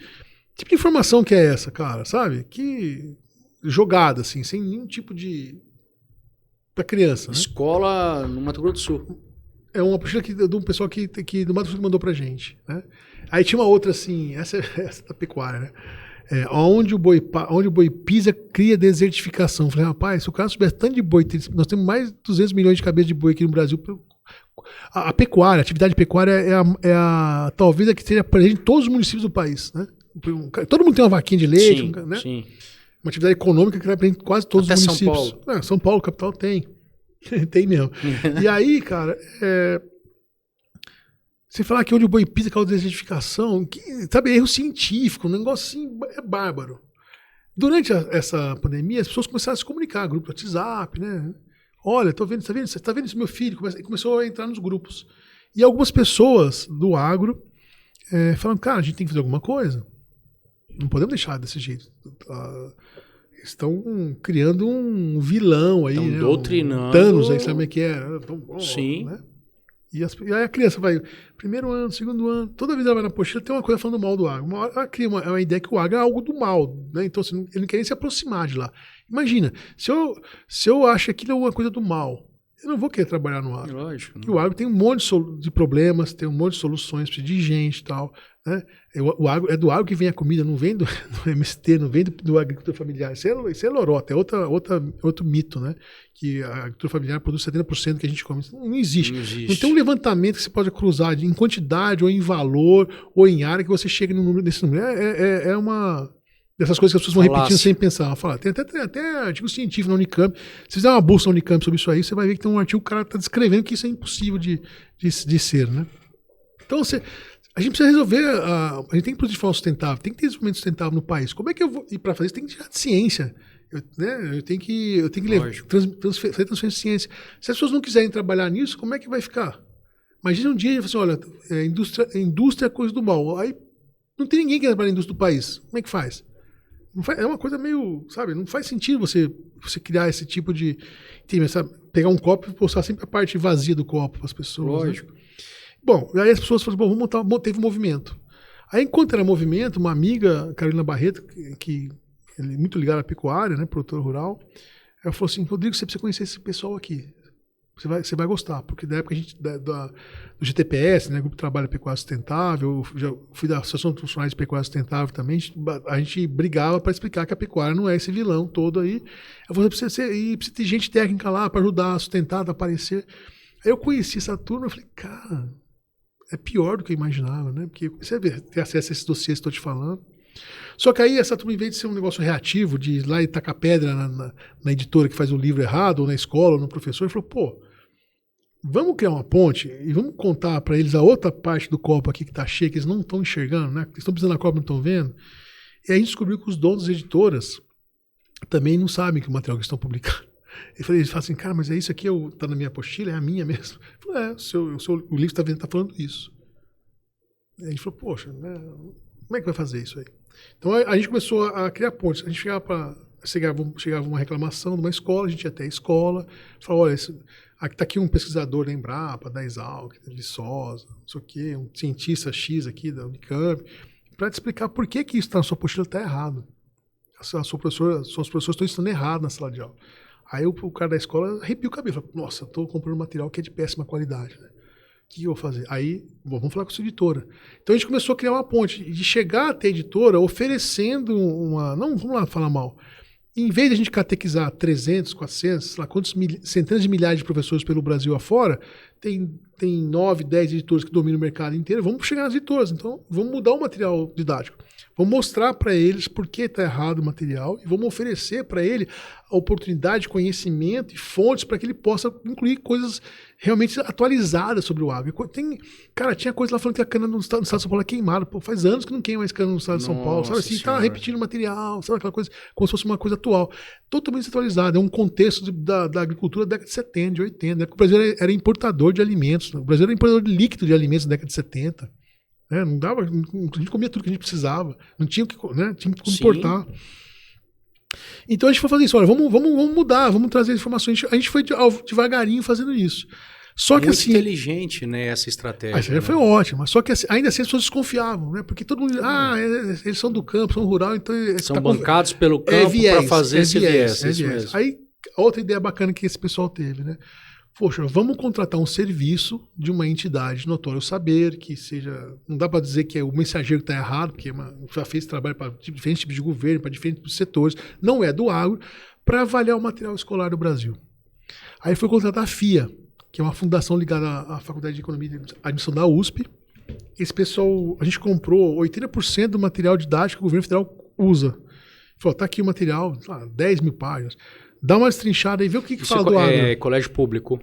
informação que é essa, cara? Sabe? Que jogada, assim, sem nenhum tipo de... para criança. Né? Escola no Mato Grosso do Sul. É uma apostila de um pessoal que do Mato Grosso que mandou pra gente. Né? Aí tinha uma outra assim, essa da pecuária, né? Onde o boi pisa, cria desertificação. Eu falei, rapaz, se o cara soubesse tanto de boi, nós temos mais de 200 milhões de cabeças de boi aqui no Brasil. A pecuária, a atividade pecuária talvez a que seja presente em todos os municípios do país. Né? Todo mundo tem uma vaquinha de leite, sim, né? Sim. Uma atividade econômica que está presente em quase todos os municípios. São Paulo. São Paulo, capital, tem. Tem mesmo. E aí, cara, você falar que onde o boi pisa causa desertificação, sabe, erro científico, um negócio assim, é bárbaro. Durante essa pandemia, as pessoas começaram a se comunicar, grupo WhatsApp, né? Olha, você tá vendo esse meu filho? Começou a entrar nos grupos. E algumas pessoas do agro falando, cara, a gente tem que fazer alguma coisa. Não podemos deixar desse jeito. Estão criando um vilão aí, estão né? Doutrinando. Thanos aí, sabe o que é? Sim. Né? E aí a criança vai, primeiro ano, segundo ano, toda vez ela vai na apostila, tem uma coisa falando mal do agro. Uma hora ela cria uma ideia que o agro é algo do mal, né? Então assim, ele não quer nem se aproximar de lá. Imagina, se eu acho que aquilo é uma coisa do mal, eu não vou querer trabalhar no agro. Lógico. E o agro tem um monte de problemas, tem um monte de soluções, precisa de gente e tal. Né? É do agro que vem a comida, não vem do MST, não vem do agricultor familiar. Isso é lorota, é outro mito, né? Que a agricultura familiar produz 70% do que a gente come. Isso não existe. Não tem um levantamento que você pode cruzar em quantidade, ou em valor, ou em área, que você chega nesse número. É uma dessas coisas que as pessoas vão repetindo sem pensar. Tem até artigo científico na Unicamp. Se fizer uma busca na Unicamp sobre isso aí, você vai ver que tem um artigo que o cara está descrevendo que isso é impossível de ser, né? Então, a gente precisa resolver, a gente tem que produzir de forma sustentável, tem que ter desenvolvimento sustentável no país. Como é que eu vou, e para fazer isso tem que tirar de ciência. Eu tenho que fazer transferência de ciência. Se as pessoas não quiserem trabalhar nisso, como é que vai ficar? Imagina um dia, assim, olha, indústria é coisa do mal. Aí não tem ninguém que trabalha na indústria do país. Como é que faz? É uma coisa meio, sabe, não faz sentido você criar esse tipo de... Sabe, pegar um copo e postar sempre a parte vazia do copo para as pessoas. Lógico. Né? Bom, aí as pessoas falaram, vamos montar, teve um movimento. Aí, enquanto era movimento, uma amiga, Carolina Barreto, que é muito ligada à pecuária, né, produtora rural, ela falou assim, Rodrigo, você precisa conhecer esse pessoal aqui. Você vai gostar, porque da época do GTPS, né, Grupo de Trabalho Pecuária Sustentável, eu já fui da Associação de Funcionários de Pecuária Sustentável também, a gente brigava para explicar que a pecuária não é esse vilão todo aí. Eu falei, precisa ter gente técnica lá para ajudar a sustentar, a aparecer. Aí eu conheci essa turma e falei, cara, é pior do que eu imaginava, né? Porque você ter acesso a esses dossiês que estou te falando. Só que aí essa turma, em vez de ser um negócio reativo, de ir lá e tacar pedra na editora que faz o livro errado, ou na escola, ou no professor, ele falou, pô, vamos criar uma ponte e vamos contar para eles a outra parte do copo aqui que está cheio, que eles não estão enxergando, né? Eles estão pisando na copa e não estão vendo. E aí a gente descobriu que os donos das editoras também não sabem que o material que estão publicando. Eles falam assim, cara, mas é isso aqui, tá na minha apostila, é a minha mesmo. Eu falei, o livro está falando isso. E a gente falou, poxa, né, como é que vai fazer isso aí? Então a gente começou a criar pontes. A gente chegava uma reclamação de uma escola, a gente ia até a escola, falava, olha, tá aqui um pesquisador da Embrapa, da Exalc, da Viçosa, não sei o quê, um cientista X aqui da Unicamp, para te explicar por que isso está na sua apostila, está errado. Suas professoras estão ensinando errado na sala de aula. Aí o cara da escola arrepia o cabelo, fala, nossa, estou comprando material que é de péssima qualidade, né? O que eu vou fazer? Aí, vamos falar com a sua editora. Então a gente começou a criar uma ponte, de chegar até a editora oferecendo não, vamos lá falar mal. Em vez de a gente catequizar 300, 400, sei lá, centenas de milhares de professores pelo Brasil afora, tem 9, 10 editores que dominam o mercado inteiro, vamos chegar nas editoras. Então, vamos mudar o material didático. Vamos mostrar para eles por que está errado o material e vamos oferecer para ele a oportunidade, conhecimento e fontes para que ele possa incluir coisas realmente atualizadas sobre o agro. Tinha coisa lá falando que a cana no estado de São Paulo é queimada. Pô, faz anos que não queima mais cana no estado de São Paulo. Sabe assim, tá repetindo material, sabe aquela coisa, como se fosse uma coisa atual. Totalmente atualizada. É um contexto da agricultura da década de 70, de 80. O Brasil era importador de alimentos. O Brasil era importador de líquido de alimentos na década de 70. Não dava, a gente comia tudo que a gente precisava, não tinha o que, né? Tinha que importar. Então a gente foi fazer isso, olha, vamos mudar, vamos trazer informações. A gente foi devagarinho fazendo isso. Só que muito assim, inteligente, né, essa estratégia. A estratégia foi ótima, só que ainda assim as pessoas desconfiavam, né? Porque todo mundo, eles são do campo, são rural, então são bancados pelo campo para fazer esse viés. Aí outra ideia bacana que esse pessoal teve, né? Poxa, vamos contratar um serviço de uma entidade notório saber, que seja... Não dá para dizer que é o mensageiro que está errado, porque já fez trabalho para diferentes tipos de governo, para diferentes setores, não é do agro, para avaliar o material escolar do Brasil. Aí foi contratar a FIA, que é uma fundação ligada à Faculdade de Economia e Administração da USP. Esse pessoal, a gente comprou 80% do material didático que o governo federal usa. Falou, tá aqui o material, 10 mil páginas. Dá uma destrinchada e vê o que fala do agro. É colégio público.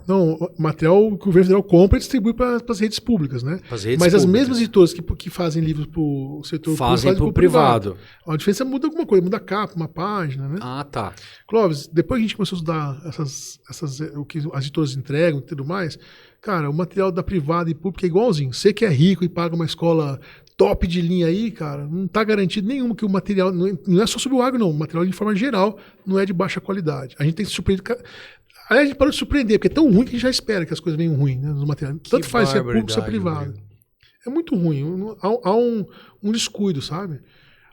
Não, material que o governo federal compra e distribui para as redes públicas, né? Mas as mesmas editoras que fazem livros para o setor público fazem para o privado. A diferença muda alguma coisa, muda a capa, uma página, né? Ah, tá. Clóvis, depois que a gente começou a estudar o que as editoras entregam e tudo mais, cara, o material da privada e pública é igualzinho. Você que é rico e paga uma escola top de linha aí, cara, não está garantido nenhum que o material, não é só sobre o agro, não. O material, de forma geral, não é de baixa qualidade. A gente tem que se surpreender. Aí a gente parou de surpreender, porque é tão ruim que a gente já espera que as coisas venham ruins, né, nos materiais. Tanto faz se é público, se é privado. É muito ruim. Há um descuido, sabe?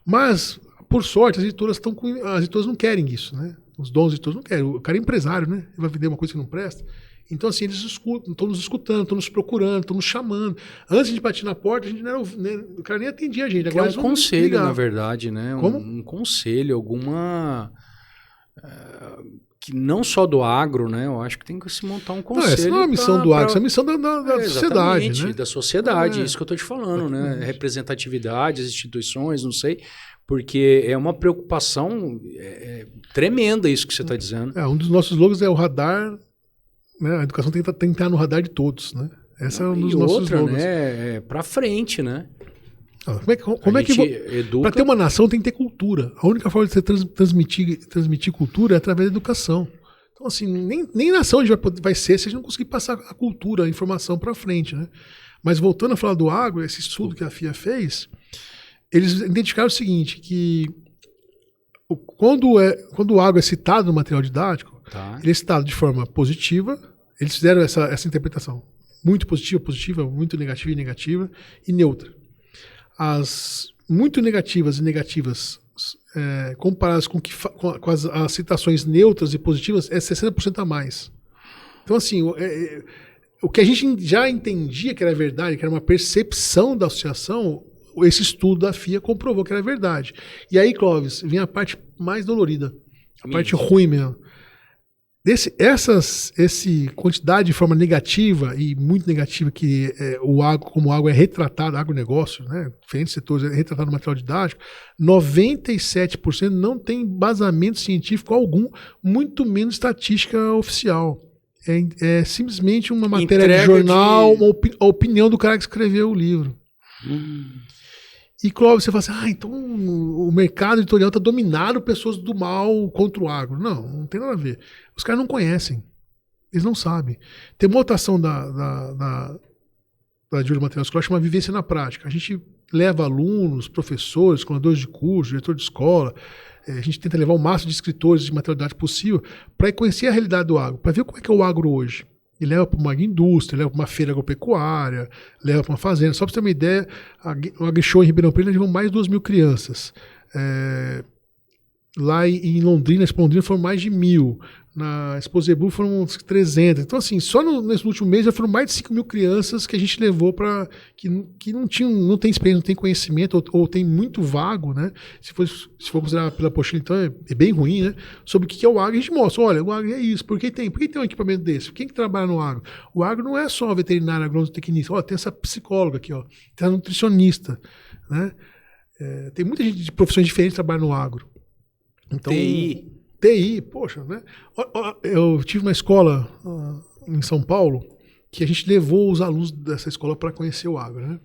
Mas, por sorte, as editoras não querem isso, né? Os donos dos editores não querem. O cara é empresário, né? Ele vai vender uma coisa que não presta. Então, assim, eles estão nos escutando, estão nos procurando, estão nos chamando. Antes de bater na porta, a gente não era, né, o cara nem atendia a gente. Agora é um conselho, na verdade, né? Como? Um conselho, alguma... que não só do agro, né? Eu acho que tem que se montar um conselho. Essa não é a missão do agro, essa é a missão da sociedade, né? Da sociedade, isso que eu estou te falando, né? Representatividade, as instituições, não sei... Porque é uma preocupação tremenda isso que você está dizendo. Um dos nossos slogans é o radar, né? A educação tem que estar no radar de todos, né? Esse é um dos nossos slogans. Né? Para frente, né? Como é que para ter uma nação tem que ter cultura. A única forma de você transmitir cultura é através da educação. Então, assim, nem nação a gente vai ser se a gente não conseguir passar a cultura, a informação para frente, né? Mas voltando a falar do agro, esse estudo que a FIA fez, eles identificaram o seguinte, que quando o agro é citado no material didático, ele é citado de forma positiva, eles fizeram essa interpretação muito positiva, muito negativa e neutra. As muito negativas e negativas comparadas com as citações neutras e positivas é 60% a mais. Então, assim, o que a gente já entendia que era verdade, que era uma percepção da associação, esse estudo da FIA comprovou que era verdade. E aí, Clóvis, vem a parte mais dolorida, a parte ruim mesmo. Essa quantidade de forma negativa e muito negativa que como o agro é retratado, agronegócio, né, diferentes setores, é retratado no material didático, 97% não tem embasamento científico algum, muito menos estatística oficial. É simplesmente uma matéria de jornal, a opinião do cara que escreveu o livro. E, Clóvis, você fala assim, então o mercado editorial está dominado por pessoas do mal contra o agro. Não tem nada a ver. Os caras não conhecem. Eles não sabem. Tem uma votação da Júlia Material Escolar que chama Vivência na Prática. A gente leva alunos, professores, coordenadores de curso, diretor de escola. A gente tenta levar o máximo de escritores de material didático possível para conhecer a realidade do agro, para ver como é que é o agro hoje. Ele leva para uma indústria, leva para uma feira agropecuária, leva para uma fazenda. Só para você ter uma ideia, o AgriShow em Ribeirão Preto levou mais de 2.000 crianças. Lá em Londrina, foram mais de 1.000. Na Exposebu foram uns 300. Então, assim, só nesse último mês já foram mais de 5.000 crianças que a gente levou para que não tem experiência, não tem conhecimento, ou tem muito vago, né? Se for considerar pela apostila, então é bem ruim, né? Sobre o que é o agro, a gente mostra, olha, o agro é isso, por que tem um equipamento desse? Quem que trabalha no agro? O agro não é só veterinário, agrônomo, tecnista, tem essa psicóloga aqui, tem a nutricionista, né? Tem muita gente de profissões diferentes que trabalha no agro. Então, TI, poxa, né? Eu tive uma escola em São Paulo que a gente levou os alunos dessa escola para conhecer o agro, né?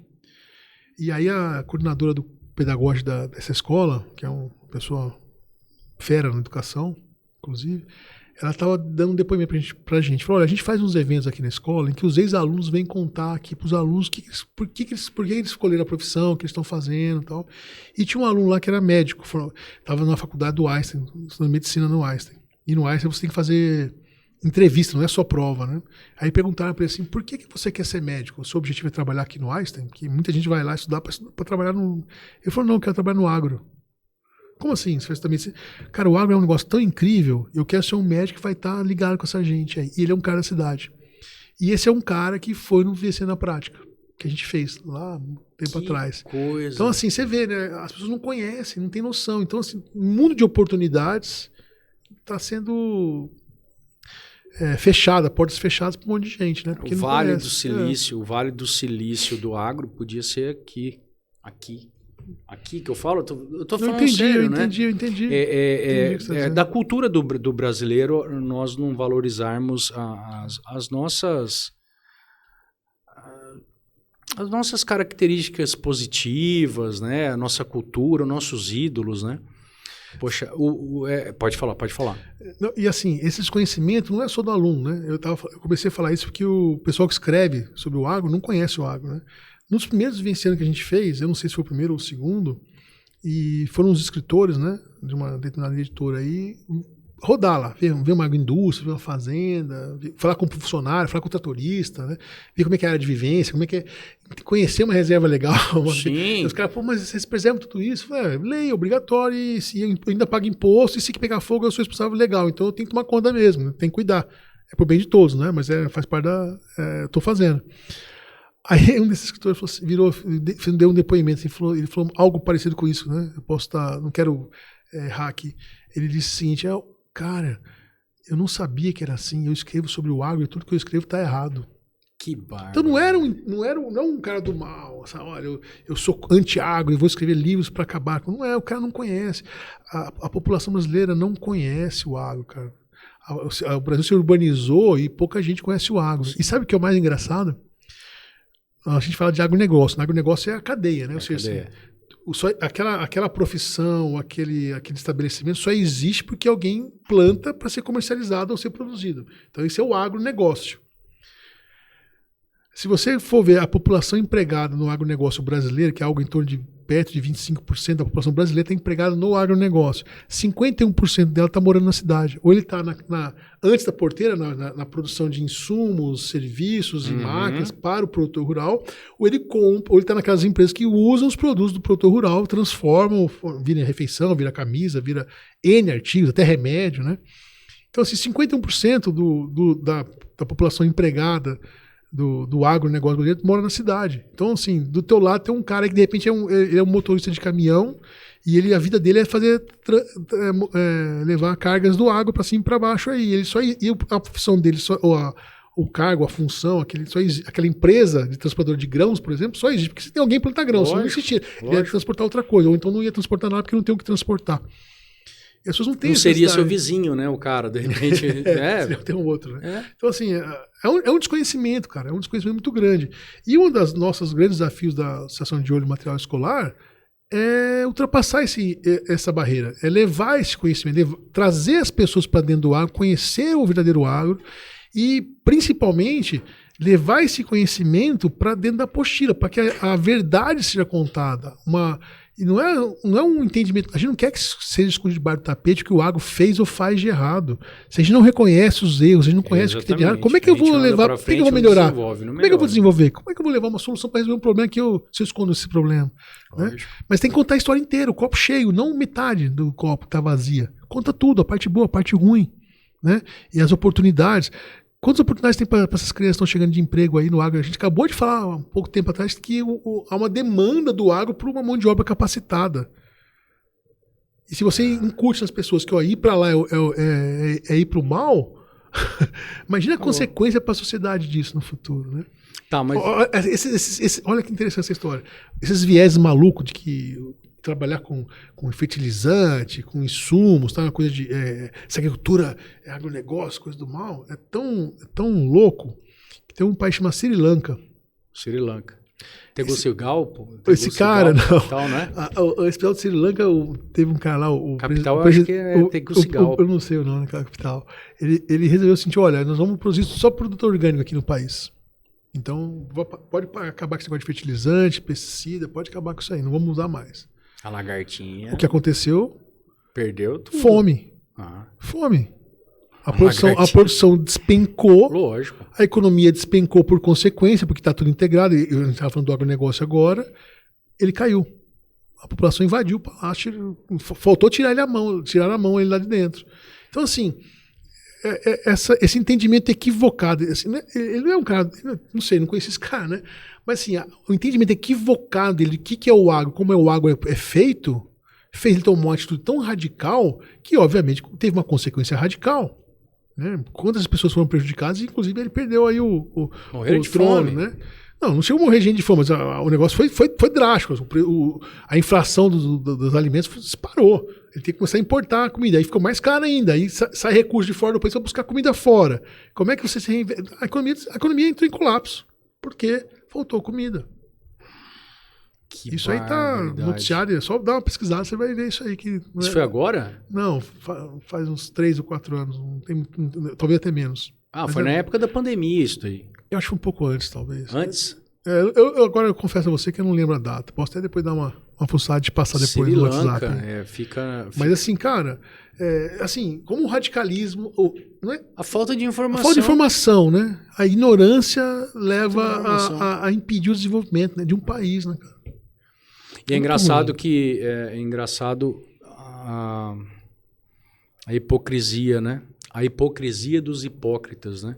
E aí a coordenadora do pedagógico dessa escola, que é uma pessoa fera na educação, inclusive, ela estava dando um depoimento pra gente. Falou, olha, a gente faz uns eventos aqui na escola em que os ex-alunos vêm contar aqui para os alunos por que eles escolheram a profissão, o que eles estão fazendo e tal. E tinha um aluno lá que era médico, estava na faculdade do Einstein, estudando medicina no Einstein. E no Einstein você tem que fazer entrevista, não é só prova, né? Aí perguntaram para ele assim, por que você quer ser médico? O seu objetivo é trabalhar aqui no Einstein? Que muita gente vai lá estudar para trabalhar no... Ele falou, não, eu quero trabalhar no agro. Como assim? Você faz também... Cara, o agro é um negócio tão incrível, eu quero ser um médico que vai estar ligado com essa gente aí. E ele é um cara da cidade. E esse é um cara que foi no VC na prática, que a gente fez lá um tempo atrás. Coisa. Então, assim, você vê, né? As pessoas não conhecem, não têm noção. Então, assim, o mundo de oportunidades está sendo fechada, portas fechadas para um monte de gente, né? Porque o Vale do Silício, o Vale do Silício do agro podia ser aqui que eu falo, eu tô falando sério, né? Eu entendi. Da cultura do brasileiro, nós não valorizarmos as nossas características positivas, né? A nossa cultura, nossos ídolos, né? Poxa, pode falar. Não, e assim, esse conhecimento não é só do aluno, né? Eu comecei a falar isso porque o pessoal que escreve sobre o agro não conhece o agro, né? Nos primeiros vivencianos que a gente fez, eu não sei se foi o primeiro ou o segundo, e foram os escritores, né, de uma determinada editora aí, rodar lá, ver uma agroindústria, ver uma fazenda, falar com o funcionário, falar com o tratorista, né, ver como é que é a área de vivência, como é que é conhecer uma reserva legal. Sim. Os caras, mas vocês preservam tudo isso? Eu falei, lei, obrigatório, e se eu ainda pago imposto, e se que pegar fogo eu sou responsável legal, então eu tenho que tomar conta mesmo, né, tem que cuidar. É pro bem de todos, né, mas faz parte eu tô fazendo. Aí um desses escritores falou assim, deu um depoimento, ele falou algo parecido com isso, né? Eu posso estar, não quero errar aqui. Ele disse o seguinte, cara, eu não sabia que era assim, eu escrevo sobre o agro e tudo que eu escrevo está errado. Que barba. Então não era um cara do mal, sabe? Olha, eu sou anti-agro e vou escrever livros para acabar. Não é, o cara não conhece. A população brasileira não conhece o agro, cara. O Brasil se urbanizou e pouca gente conhece o agro. E sabe o que é o mais engraçado? A gente fala de agronegócio. O agronegócio é a cadeia, né? Ou seja, aquela profissão, aquele estabelecimento só existe porque alguém planta para ser comercializado ou ser produzido. Então, esse é o agronegócio. Se você for ver a população empregada no agronegócio brasileiro, que é algo em torno de perto de 25% da população brasileira está empregada no agronegócio. 51% dela está morando na cidade. Ou ele está antes da porteira, na produção de insumos, serviços e máquinas para o produtor rural, ou ele compra, ou ele está naquelas empresas que usam os produtos do produtor rural, transformam, vira refeição, vira camisa, vira N artigos, até remédio, né? Então, assim, 51% da população empregada do agronegócio brasileiro mora na cidade. Então, assim, do teu lado tem um cara que de repente ele é um motorista de caminhão e a vida dele é fazer levar cargas do agro para cima e para baixo aí. E a profissão dele, o cargo, a função, aquela empresa de transportador de grãos, por exemplo, só existe porque se tem alguém plantar grãos, se não existir, ele ia transportar outra coisa, ou então não ia transportar nada porque não tem o que transportar. As pessoas não têm. Não seria seu vizinho, né, o cara, de repente. Tem um outro, né? Então, assim, é um desconhecimento, cara, é um desconhecimento muito grande. E um dos nossos grandes desafios da Associação de Olho e Material Escolar é ultrapassar essa barreira, é levar esse conhecimento, trazer as pessoas para dentro do agro, conhecer o verdadeiro agro e, principalmente, levar esse conhecimento para dentro da apostila, para que a verdade seja contada. E não é um entendimento. A gente não quer que seja escondido debaixo do tapete o que o agro fez ou faz de errado. Se a gente não reconhece os erros, a gente não conhece o que tem de errado, como é que eu vou levar? Como é que eu vou melhorar? Como é que eu vou desenvolver? Como é que eu vou levar uma solução para resolver um problema que se eu escondo esse problema? Né? Mas tem que contar a história inteira, o copo cheio, não metade do copo que está vazia. Conta tudo, a parte boa, a parte ruim. Né? E as oportunidades. Quantas oportunidades tem para essas crianças que estão chegando de emprego aí no agro? A gente acabou de falar há um pouco tempo atrás que há uma demanda do agro por uma mão de obra capacitada. E se você incute nas pessoas que ir para lá é ir para o mal, imagina a consequência para a sociedade disso no futuro, né? Tá, mas... Olha que interessante essa história. Esses viés malucos de que trabalhar com fertilizante, com insumos, tá? Uma coisa de essa agricultura, agronegócio, coisa do mal, é tão louco que tem um país chamado Sri Lanka. Sri Lanka. Tegucigalpa? Esse cara, não. Capital, né? O hospital de Sri Lanka, teve um cara lá... Capital, eu acho que é Tegucigalpa. Eu não sei o nome da capital. Ele resolveu assim, olha, nós vamos produzir só produto orgânico aqui no país. Então, pode acabar com esse negócio de fertilizante, pesticida, pode acabar com isso aí, não vamos usar mais. A lagartinha... O que aconteceu? Perdeu tudo. Fome. Fome. A produção despencou. Lógico. A economia despencou por consequência, porque está tudo integrado. A gente estava falando do agronegócio agora. Ele caiu. A população invadiu o palácio. Faltou tirar a mão ele lá de dentro. Então, assim, esse entendimento equivocado. Assim, né? Ele não é um cara. Não sei, não conheço esse cara, né? Mas, assim, o entendimento equivocado dele, o que é o agro, como o agro é feito, fez ele tomar uma atitude tão radical que, obviamente, teve uma consequência radical. Né? Quantas pessoas foram prejudicadas, inclusive ele perdeu aí o trono, né? Não chegou a morrer gente de fome, mas o negócio foi drástico. A inflação dos alimentos disparou. Ele tem que começar a importar a comida, aí ficou mais caro ainda, aí sai recurso de fora do país para buscar comida fora. Como é que você se reinventa? A economia entrou em colapso, porque faltou comida. Isso aí tá noticiado, é só dar uma pesquisada, você vai ver isso aí. Isso foi agora? Não, faz uns 3 ou 4 anos, talvez até menos. Mas foi na época da pandemia isso aí. Eu acho que um pouco antes, talvez. Antes? Agora eu confesso a você que eu não lembro a data. Posso até depois dar uma fuçada de passar depois no WhatsApp. Fica... Mas assim, cara, assim, como o radicalismo... Não é? A falta de informação. A falta de informação, né? A ignorância leva a impedir o desenvolvimento, né, de um país, né, cara? E é engraçado a hipocrisia, né? A hipocrisia dos hipócritas, né?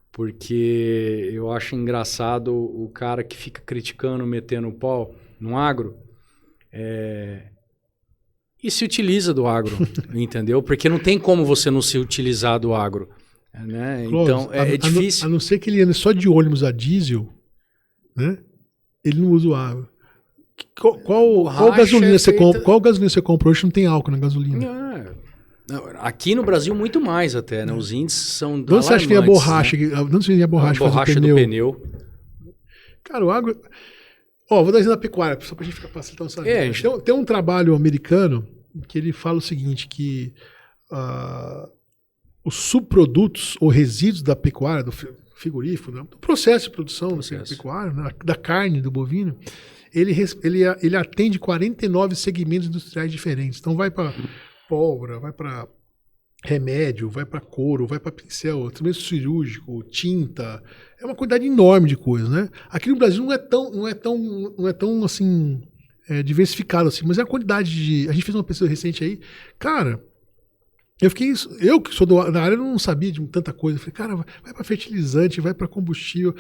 Porque eu acho engraçado o cara que fica criticando, metendo o pau no agro e se utiliza do agro, entendeu? Porque não tem como você não se utilizar do agro, né? Então é difícil. A não ser que ele ande só de ônibus a diesel, né? Ele não usa o agro. Qual gasolina você compra? Qual gasolina você compra hoje? Não tem álcool na gasolina. Aqui no Brasil muito mais até, né? Os índices são de onde você acha que vem a borracha? Né? De onde vem a borracha? A borracha do pneu. Cara, o agro... vou dar um exemplo da pecuária, só pra gente ficar facilitando essa Tem um trabalho americano que ele fala o seguinte, que os subprodutos ou resíduos da pecuária, do frigorífico, né? Do processo de produção da pecuária, né? Da carne do bovino, ele atende 49 segmentos industriais diferentes. Então vai para pólvora, vai para remédio, vai para couro, vai para pincel, também cirúrgico, tinta. É uma quantidade enorme de coisas, né? Aqui no Brasil não é tão assim diversificado assim, mas é a quantidade de... A gente fez uma pesquisa recente aí, cara... Eu que sou da área, não sabia de tanta coisa. Eu falei, cara, vai para fertilizante, vai para combustível,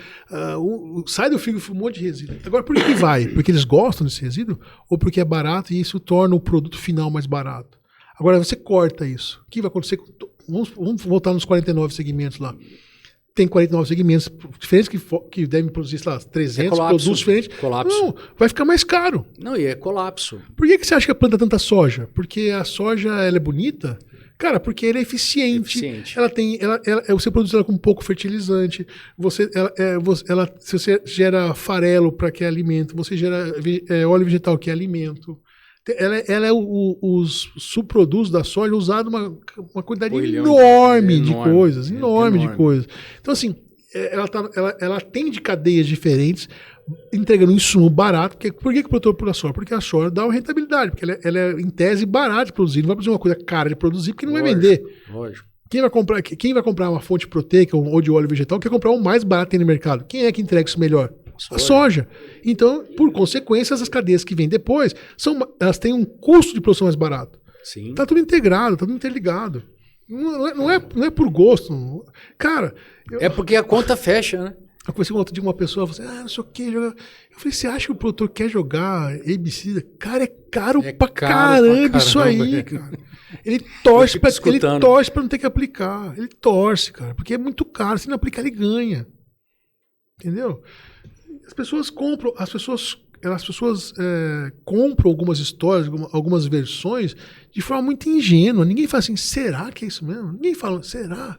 sai do frigorífico um monte de resíduo. Agora, por que vai? Porque eles gostam desse resíduo ou porque é barato e isso torna o produto final mais barato? Agora, você corta isso. O que vai acontecer? Vamos voltar nos 49 segmentos lá. Tem 49 segmentos diferentes que devem produzir, sei lá, 300 produtos diferentes. Colapso. Não, vai ficar mais caro. Não, e é colapso. Por que você acha que planta tanta soja? Porque a soja ela é bonita? Cara, porque ela é eficiente. Você produz ela com pouco fertilizante. Se você gera farelo para que é alimento, você gera óleo vegetal que é alimento. Os subprodutos da soja usado uma quantidade enorme de coisas. Então, assim, ela atende cadeias diferentes, entregando um insumo barato. Por que o produtor pula soja? Porque a soja dá uma rentabilidade, porque ela é, em tese, barata de produzir. Não vai produzir uma coisa cara de produzir, porque não vai vender. Lógico. Quem vai comprar uma fonte proteica ou de óleo vegetal quer comprar o mais barato que tem no mercado. Quem é que entrega isso melhor? A soja. Então, por consequência, essas cadeias que vêm depois, elas têm um custo de produção mais barato. Sim. Tá tudo integrado, tá tudo interligado. Não é por gosto. Cara... É porque a conta fecha, né? Eu conversei com outro dia uma pessoa, falou assim, não sei o que jogar. Eu falei, você acha que o produtor quer jogar ABC? Cara, é caro pra caramba isso aí, cara. Ele torce pra não ter que aplicar. Ele torce, cara, porque é muito caro. Se não aplicar, ele ganha. Entendeu? As pessoas compram, as pessoas compram algumas histórias, algumas versões de forma muito ingênua. Ninguém fala assim, será que é isso mesmo? Ninguém fala, será?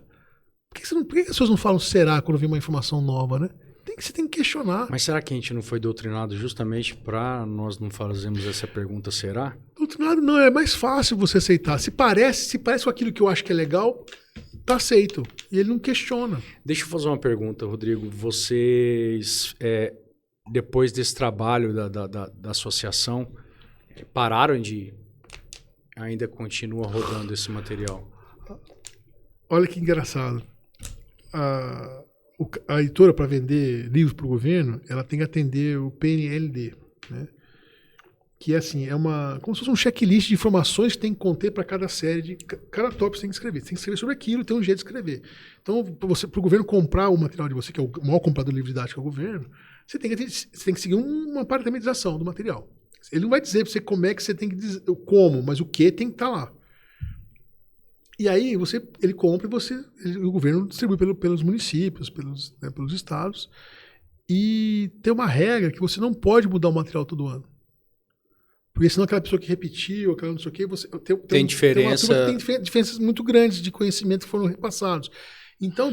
Por que as pessoas não falam será quando vem uma informação nova, né? Você tem que questionar. Mas será que a gente não foi doutrinado justamente para nós não fazermos essa pergunta, será? Doutrinado não, é mais fácil você aceitar. Se parece com aquilo que eu acho que é legal, tá aceito. E ele não questiona. Deixa eu fazer uma pergunta, Rodrigo. Vocês, depois desse trabalho da associação, pararam de... Ainda continua rodando esse material? Olha que engraçado. A editora, para vender livros para o governo, ela tem que atender o PNLD, né? Que é assim, como se fosse um checklist de informações que tem que conter para cada série, cada tópico você tem que escrever. Você tem que escrever sobre aquilo, tem um jeito de escrever. Então, para o governo comprar o material de você, que é o maior comprador de livro didático, é o governo, você tem que seguir uma parametrização do material. Ele não vai dizer para você como é que você tem que dizer, como, mas o que tem que estar lá. E aí ele compra e o governo distribui pelos municípios, pelos estados. E tem uma regra que você não pode mudar o material todo ano. Porque senão aquela pessoa que repetiu, aquela não sei o quê, tem diferença. Tem diferenças muito grandes de conhecimento que foram repassados. Então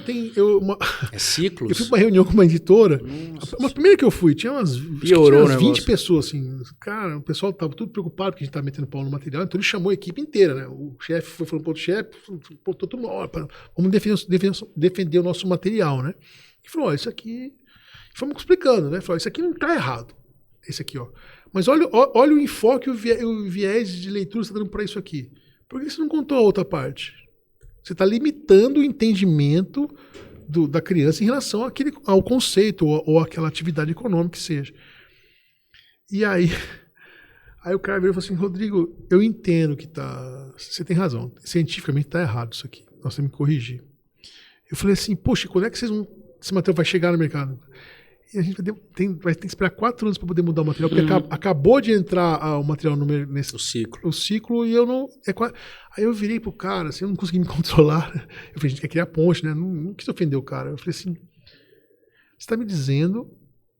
é ciclos? Eu fui para uma reunião com uma editora. A primeira que eu fui, tinha umas 20 pessoas, assim. Cara, o pessoal estava tudo preocupado porque a gente estava metendo pau no material, então ele chamou a equipe inteira, né? O chefe foi falando para o outro chefe, todo mundo, vamos defender o nosso material, né? E falou, isso aqui... Fomos explicando, né? Falou, isso aqui não está errado. Esse aqui, ó. Mas olha o enfoque, o viés de leitura que você está dando para isso aqui. Por que você não contou a outra parte? Você está limitando o entendimento da criança em relação ao conceito ou àquela atividade econômica que seja. E aí o cara veio e falou assim, Rodrigo, eu entendo que você tem razão, cientificamente está errado isso aqui, nós temos que corrigir. Eu falei assim, poxa, quando é que esse material vai chegar no mercado? E a gente vai ter que esperar 4 anos para poder mudar o material, porque acabou de entrar o material nesse o ciclo e eu não... Aí eu virei pro cara, assim, eu não consegui me controlar. Eu falei, a gente quer criar ponte, né? Não quis ofender o cara. Eu falei assim, você está me dizendo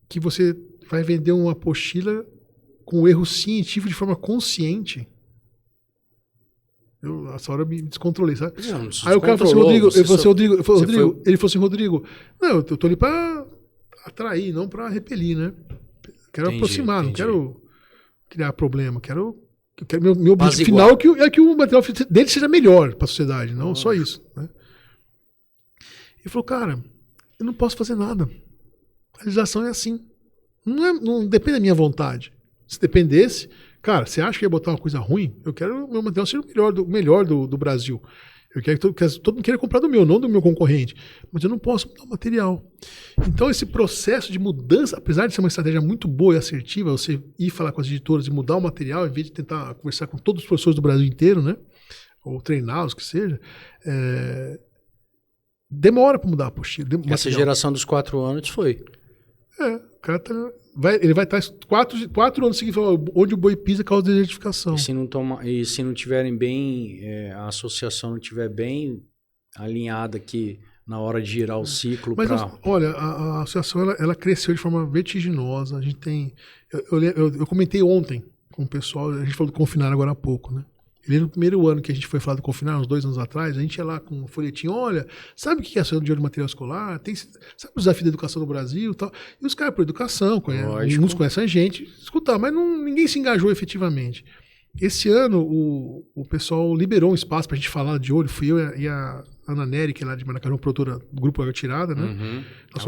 que você vai vender uma apostila com erro científico de forma consciente? Essa hora eu me descontrolei, sabe? Aí o cara falou assim, ele falou assim, Rodrigo, não, eu tô ali para atrair, não para repelir, né? Quero aproximar, não quero criar problema, meu objetivo final é que o material dele seja melhor para a sociedade, não só isso, né? Ele falou, cara, eu não posso fazer nada. A legislação é assim. Não depende da minha vontade. Se dependesse, cara, você acha que ia botar uma coisa ruim? Eu quero o meu material ser o melhor do Brasil. Eu quero que todo mundo queira comprar do meu, não do meu concorrente. Mas eu não posso mudar o material. Então, esse processo de mudança, apesar de ser uma estratégia muito boa e assertiva, você ir falar com as editoras e mudar o material, em vez de tentar conversar com todos os professores do Brasil inteiro, né? Ou treiná-los, que seja, demora para mudar a apostila. Essa geração dos 4 anos foi. O cara ele vai estar 4 anos seguindo falando onde o boi pisa causa desertificação. E se não tiverem bem, a associação não estiver bem alinhada aqui na hora de girar o ciclo. Mas olha, a associação ela cresceu de forma vertiginosa. A gente tem. Eu comentei ontem com o pessoal, a gente falou do confinar agora há pouco, né? Ele no primeiro ano que a gente foi falar do confinar, uns 2 anos atrás, a gente ia lá com um folhetinho, olha, sabe o que é a Associação de Material Escolar? Sabe o desafio da educação no Brasil e tal? E os caras por educação, uns conhecem a gente, escutar, mas ninguém se engajou efetivamente. Esse ano o pessoal liberou um espaço pra gente falar de olho, fui eu e a Ana Nery, que é lá de Maracaju, produtora do grupo Água Tirada, né? Uhum. Nós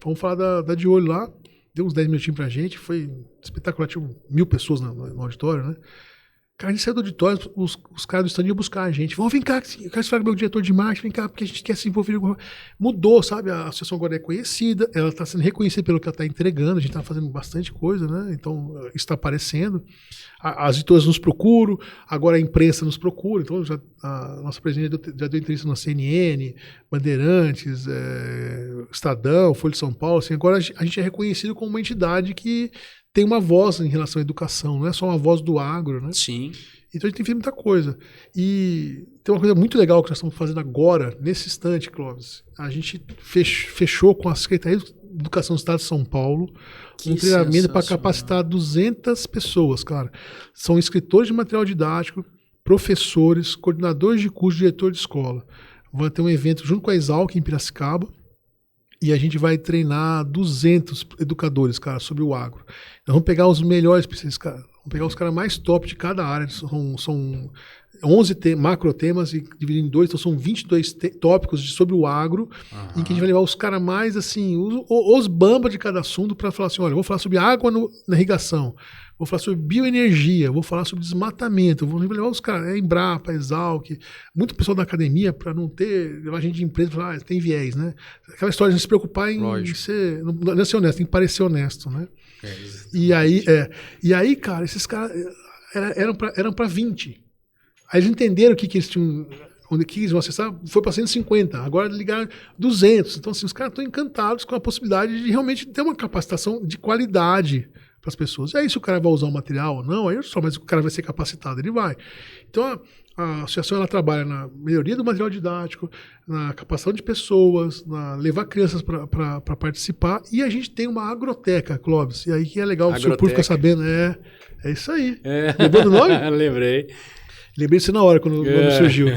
vamos falar da de olho lá, deu uns 10 minutinhos pra gente, foi espetacular, tinha 1.000 pessoas no auditório, né? Cara, a gente saiu do auditório, os caras do stand iam buscar a gente. Vem cá, eu quero falar com o meu diretor de marketing, vem cá, porque a gente quer se envolver. Mudou, sabe? A associação agora é conhecida, ela está sendo reconhecida pelo que ela está entregando, a gente está fazendo bastante coisa, né? Então, isso está aparecendo. As editoras nos procuram, agora a imprensa nos procura, então a nossa presidente já deu entrevista na CNN, Bandeirantes, Estadão, Folha de São Paulo, assim, agora a gente é reconhecido como uma entidade que tem uma voz em relação à educação, não é só uma voz do agro, né? Sim. Então a gente tem feito muita coisa. E tem uma coisa muito legal que nós estamos fazendo agora, nesse instante, Clóvis. A gente fechou com a Secretaria de Educação do Estado de São Paulo um treinamento para capacitar 200 pessoas, cara. São escritores de material didático, professores, coordenadores de curso, diretor de escola. Vai ter um evento junto com a Exalc em Piracicaba e a gente vai treinar 200 educadores, cara, sobre o agro. Nós vamos pegar os melhores especialistas, cara. Vamos pegar os caras mais top de cada área. São 11 macro temas e dividido em 2, então são 22 tópicos sobre o agro, em que a gente vai levar os caras mais, assim, os bamba de cada assunto para falar assim, olha, eu vou falar sobre água na irrigação, vou falar sobre bioenergia, vou falar sobre desmatamento, vou levar os caras, Embrapa, Exalc, muito pessoal da academia, para não ter, levar gente de empresa, falar, tem viés, né? Aquela história de não se preocupar em ser, não é ser honesto, tem que parecer honesto, né? E aí, cara, esses caras eram para 20. Aí eles entenderam que eles tinham, onde que eles vão acessar, foi para 150, agora ligaram 200. Então, assim, os caras estão encantados com a possibilidade de realmente ter uma capacitação de qualidade para as pessoas. E aí, se o cara vai usar o material ou não, aí só, mas o cara vai ser capacitado, ele vai. Então, a associação ela trabalha na melhoria do material didático, na capacitação de pessoas, na levar crianças para participar, e a gente tem uma agroteca, Clóvis. E aí que é legal, o seu público ficar sabendo. É isso aí. Lembrou do nome? Lembrei. Lembrei disso na hora, quando surgiu.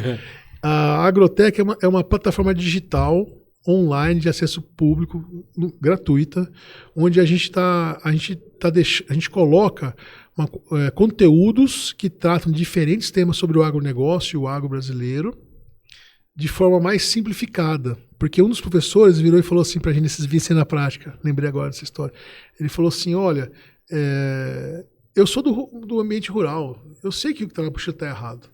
A Agroteca é uma plataforma digital, online, de acesso público, gratuita, onde a gente coloca conteúdos que tratam de diferentes temas sobre o agronegócio e o agro brasileiro, de forma mais simplificada. Porque um dos professores virou e falou assim para a gente, nesses vídeos na prática, lembrei agora dessa história, ele falou assim, olha, eu sou do ambiente rural, eu sei que o que está na apostila está errado.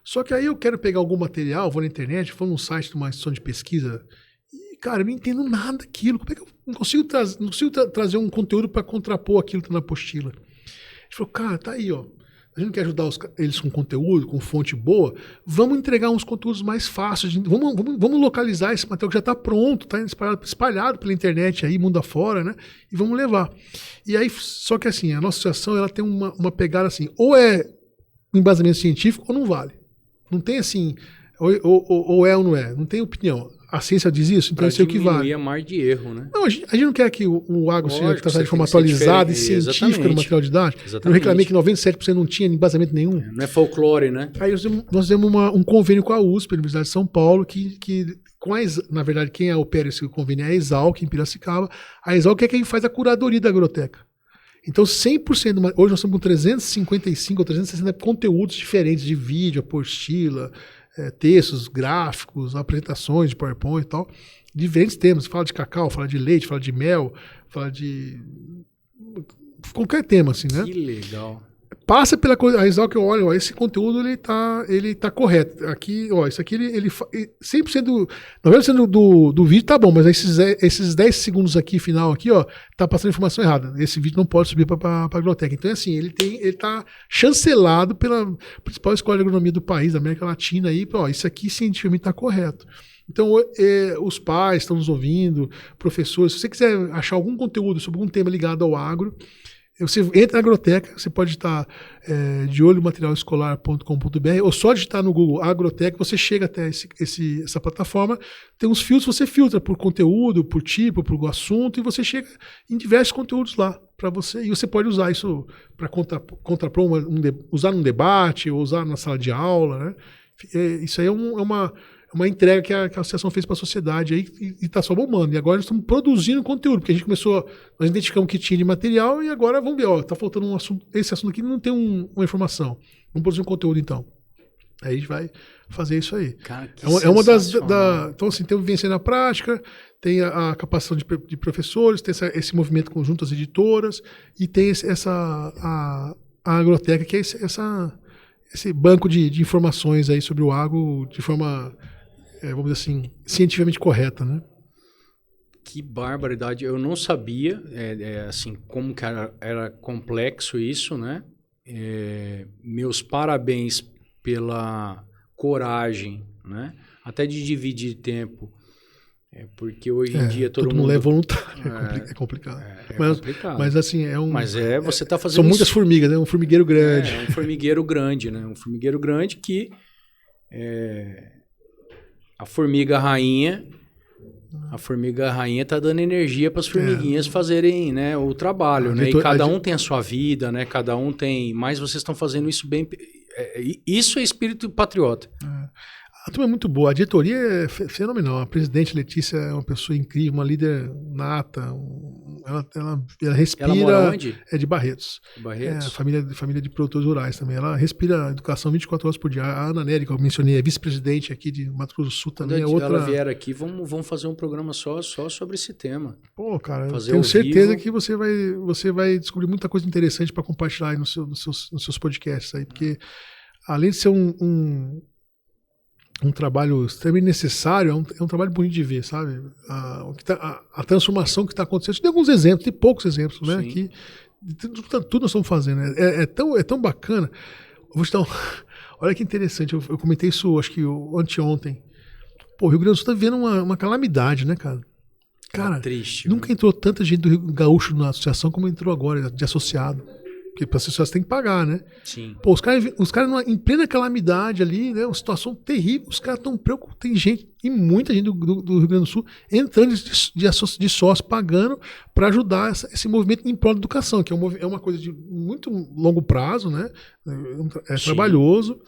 Só que aí eu quero pegar algum material, vou na internet, vou num site de uma instituição de pesquisa, e, cara, eu não entendo nada daquilo. Como é que eu não consigo trazer um conteúdo para contrapor aquilo que está na apostila? A gente falou, cara, tá aí, ó. A gente não quer ajudar eles com conteúdo, com fonte boa, vamos entregar uns conteúdos mais fáceis, vamos localizar esse material que já está pronto, está espalhado pela internet aí, mundo afora, né? E vamos levar. E aí, só que assim, a nossa associação ela tem uma pegada assim, ou é um embasamento científico ou não vale. Não tem assim, ou é ou não é, não tem opinião. A ciência diz isso, então isso é o que vale. A margem de erro, né? Não, a gente não quer que o agro seja tratado de forma atualizada e científica no material didático. Eu reclamei que 97% não tinha embasamento nenhum. Não é folclore, né? Aí nós fizemos um convênio com a USP, a Universidade de São Paulo, na verdade, quem opera esse convênio é a Exalc, em Piracicaba. A Exalc é quem faz a curadoria da agroteca. Então, 100%, hoje nós estamos com 355 ou 360 conteúdos diferentes de vídeo, apostila, textos, gráficos, apresentações de PowerPoint e tal, diferentes temas. Fala de cacau, fala de leite, fala de mel, fala de qualquer tema, assim, né? Que legal. Passa pela coisa, a Exalc, olha, ó, esse conteúdo ele tá correto. Aqui, ó, isso aqui ele 100% 90% do vídeo tá bom, mas esses 10 segundos aqui, final aqui, ó, tá passando informação errada. Esse vídeo não pode subir para a biblioteca. Então, assim, ele tá chancelado pela principal escola de agronomia do país, da América Latina, aí, ó, isso aqui cientificamente tá correto. Então, os pais estão nos ouvindo, professores, se você quiser achar algum conteúdo sobre algum tema ligado ao agro, você entra na Agroteca, você pode estar de olho no materialescolar.com.br ou só digitar no Google Agroteca, você chega até essa plataforma, tem uns filtros, você filtra por conteúdo, por tipo, por assunto, e você chega em diversos conteúdos lá para você, e você pode usar isso para contrapor, usar num debate, ou usar na sala de aula, né? Isso aí é uma entrega que a associação fez para a sociedade aí e está só bombando. E agora nós estamos produzindo conteúdo, porque a gente nós identificamos o que tinha de material e agora vamos ver, ó, tá faltando um assunto, esse assunto aqui não tem uma informação. Vamos produzir um conteúdo então. Aí a gente vai fazer isso aí. Cara, que é uma das... então, assim, tem o Vivenciando na Prática, tem a capacitação de professores, tem esse movimento conjunto às editoras e tem a Agroteca, que é esse banco de informações aí sobre o agro de forma... vamos dizer assim, cientificamente correta, né? Que barbaridade. Eu não sabia, assim, como que era complexo isso, né? Meus parabéns pela coragem, né? Até de dividir tempo Porque hoje em dia todo mundo mundo... é voluntário, é complicado. Complicado. Mas assim, você está fazendo são isso... muitas formigas, né? Um formigueiro grande. É um formigueiro grande, né? Um formigueiro grande que a formiga rainha está dando energia para as formiguinhas fazerem, né, o trabalho, né? E cada um tem a sua vida, né? Cada um tem... Mas vocês estão fazendo isso bem... Isso é espírito patriota. A turma é muito boa, a diretoria é fenomenal. A presidente Letícia é uma pessoa incrível, uma líder nata. Ela respira. Ela mora onde? É de Barretos. Barretos? Família de produtores rurais também. Ela respira educação 24 horas por dia. A Ana Nery, que eu mencionei, é vice-presidente aqui de Mato Grosso do Sul também. Quando ela vier aqui, vamos fazer um programa só sobre esse tema. Pô, cara, eu tenho certeza que você vai descobrir muita coisa interessante para compartilhar aí nos seus podcasts aí, porque além de ser um trabalho extremamente necessário, é um trabalho bonito de ver, sabe? A transformação que está acontecendo. Tem alguns exemplos, tem poucos exemplos, né? Que tudo nós estamos fazendo. É tão bacana. Eu vou te dar olha que interessante, eu comentei isso, acho que anteontem. Pô, o Rio Grande do Sul está vivendo uma calamidade, né, cara? Cara, triste, nunca entrou tanta gente do Rio Gaúcho na associação como entrou agora, de associado. Porque para associação tem que pagar, né? Sim. Pô, os caras em plena calamidade ali, né? Uma situação terrível, os caras estão preocupados. Tem gente, e muita gente do Rio Grande do Sul, entrando de sócio, pagando para ajudar esse movimento em prol da educação, que é uma coisa de muito longo prazo, né? É trabalhoso,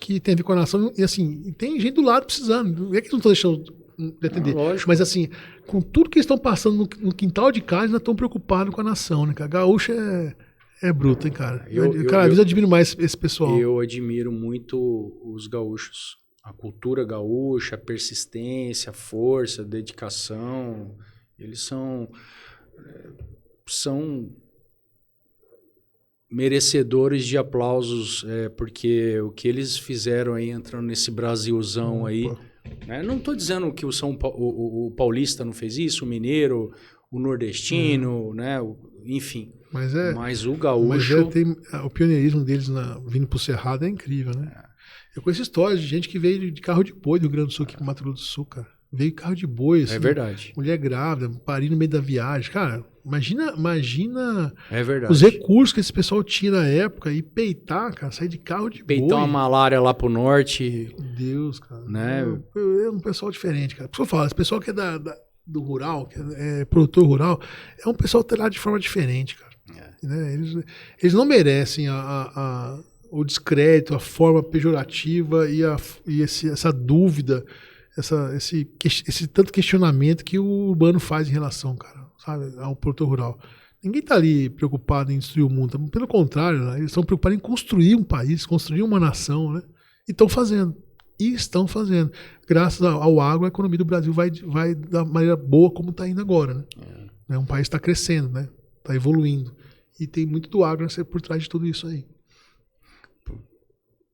que tem a ver com a nação. E assim, tem gente do lado precisando. Não é que eles não estão deixando de atender. Lógico. Mas assim, com tudo que eles estão passando no quintal de casa, ainda estão preocupados com a nação, né? A gaúcha é bruto, hein, cara? Cada vez eu admiro mais esse pessoal. Eu admiro muito os gaúchos. A cultura gaúcha, a persistência, a força, a dedicação. Eles são merecedores de aplausos, porque o que eles fizeram aí, entrando nesse Brasilzão aí... Né? Não estou dizendo que o paulista não fez isso, o mineiro, o nordestino, né? Enfim... Mas o gaúcho... O pioneirismo deles vindo pro Cerrado é incrível, né? Eu conheço histórias de gente que veio de carro de boi do Rio Grande do Sul aqui pro Mato Grosso do Sul, cara. Veio de carro de boi, assim. É verdade. Mulher grávida, parir no meio da viagem. Cara, imagina é verdade. Os recursos que esse pessoal tinha na época e peitar, cara, sair de carro de boi. Peitar uma malária lá pro norte. Meu Deus, cara. Né? É um pessoal diferente, cara. Por isso eu falo, esse pessoal que é do rural, que é produtor rural, é um pessoal treinado de forma diferente, cara. Né? Eles não merecem o descrédito, a forma pejorativa e essa dúvida, esse tanto questionamento que o urbano faz em relação, cara, sabe, ao produtor rural. Ninguém está ali preocupado em destruir o mundo. Pelo contrário, né? Eles estão preocupados em construir um país, construir uma nação, né? E estão fazendo. Graças ao agro, a economia do Brasil vai da maneira boa como está indo agora, né? Um país está crescendo, né? Está evoluindo. E tem muito do agro por trás de tudo isso aí.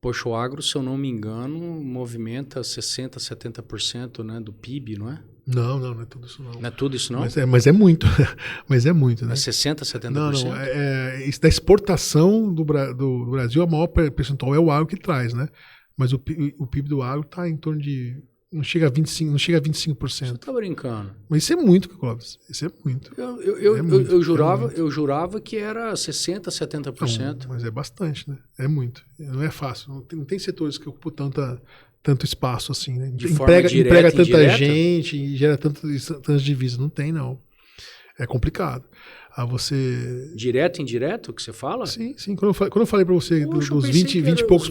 Poxa, o agro, se eu não me engano, movimenta 60%, 70%, né, do PIB, não é? Não é tudo isso não. Não é tudo isso não? Mas é muito. Mas é muito, né? É 60%, 70%? Não. Isso da exportação do Brasil, a maior percentual é o agro que traz, né? Mas o PIB do agro está em torno de... Não chega a 25%. Você tá brincando. Mas isso é muito, Clóvis. Isso é muito. Eu jurava que era 60%, 70%. Não, mas é bastante, né? É muito. Não é fácil. Não tem setores que ocupam tanto espaço assim, né? Emprega tanta gente e gera tantas divisas. Não tem, não. É complicado. Você... Direto e indireto, que você fala? Sim. Quando eu falei para você dos 20 e poucos...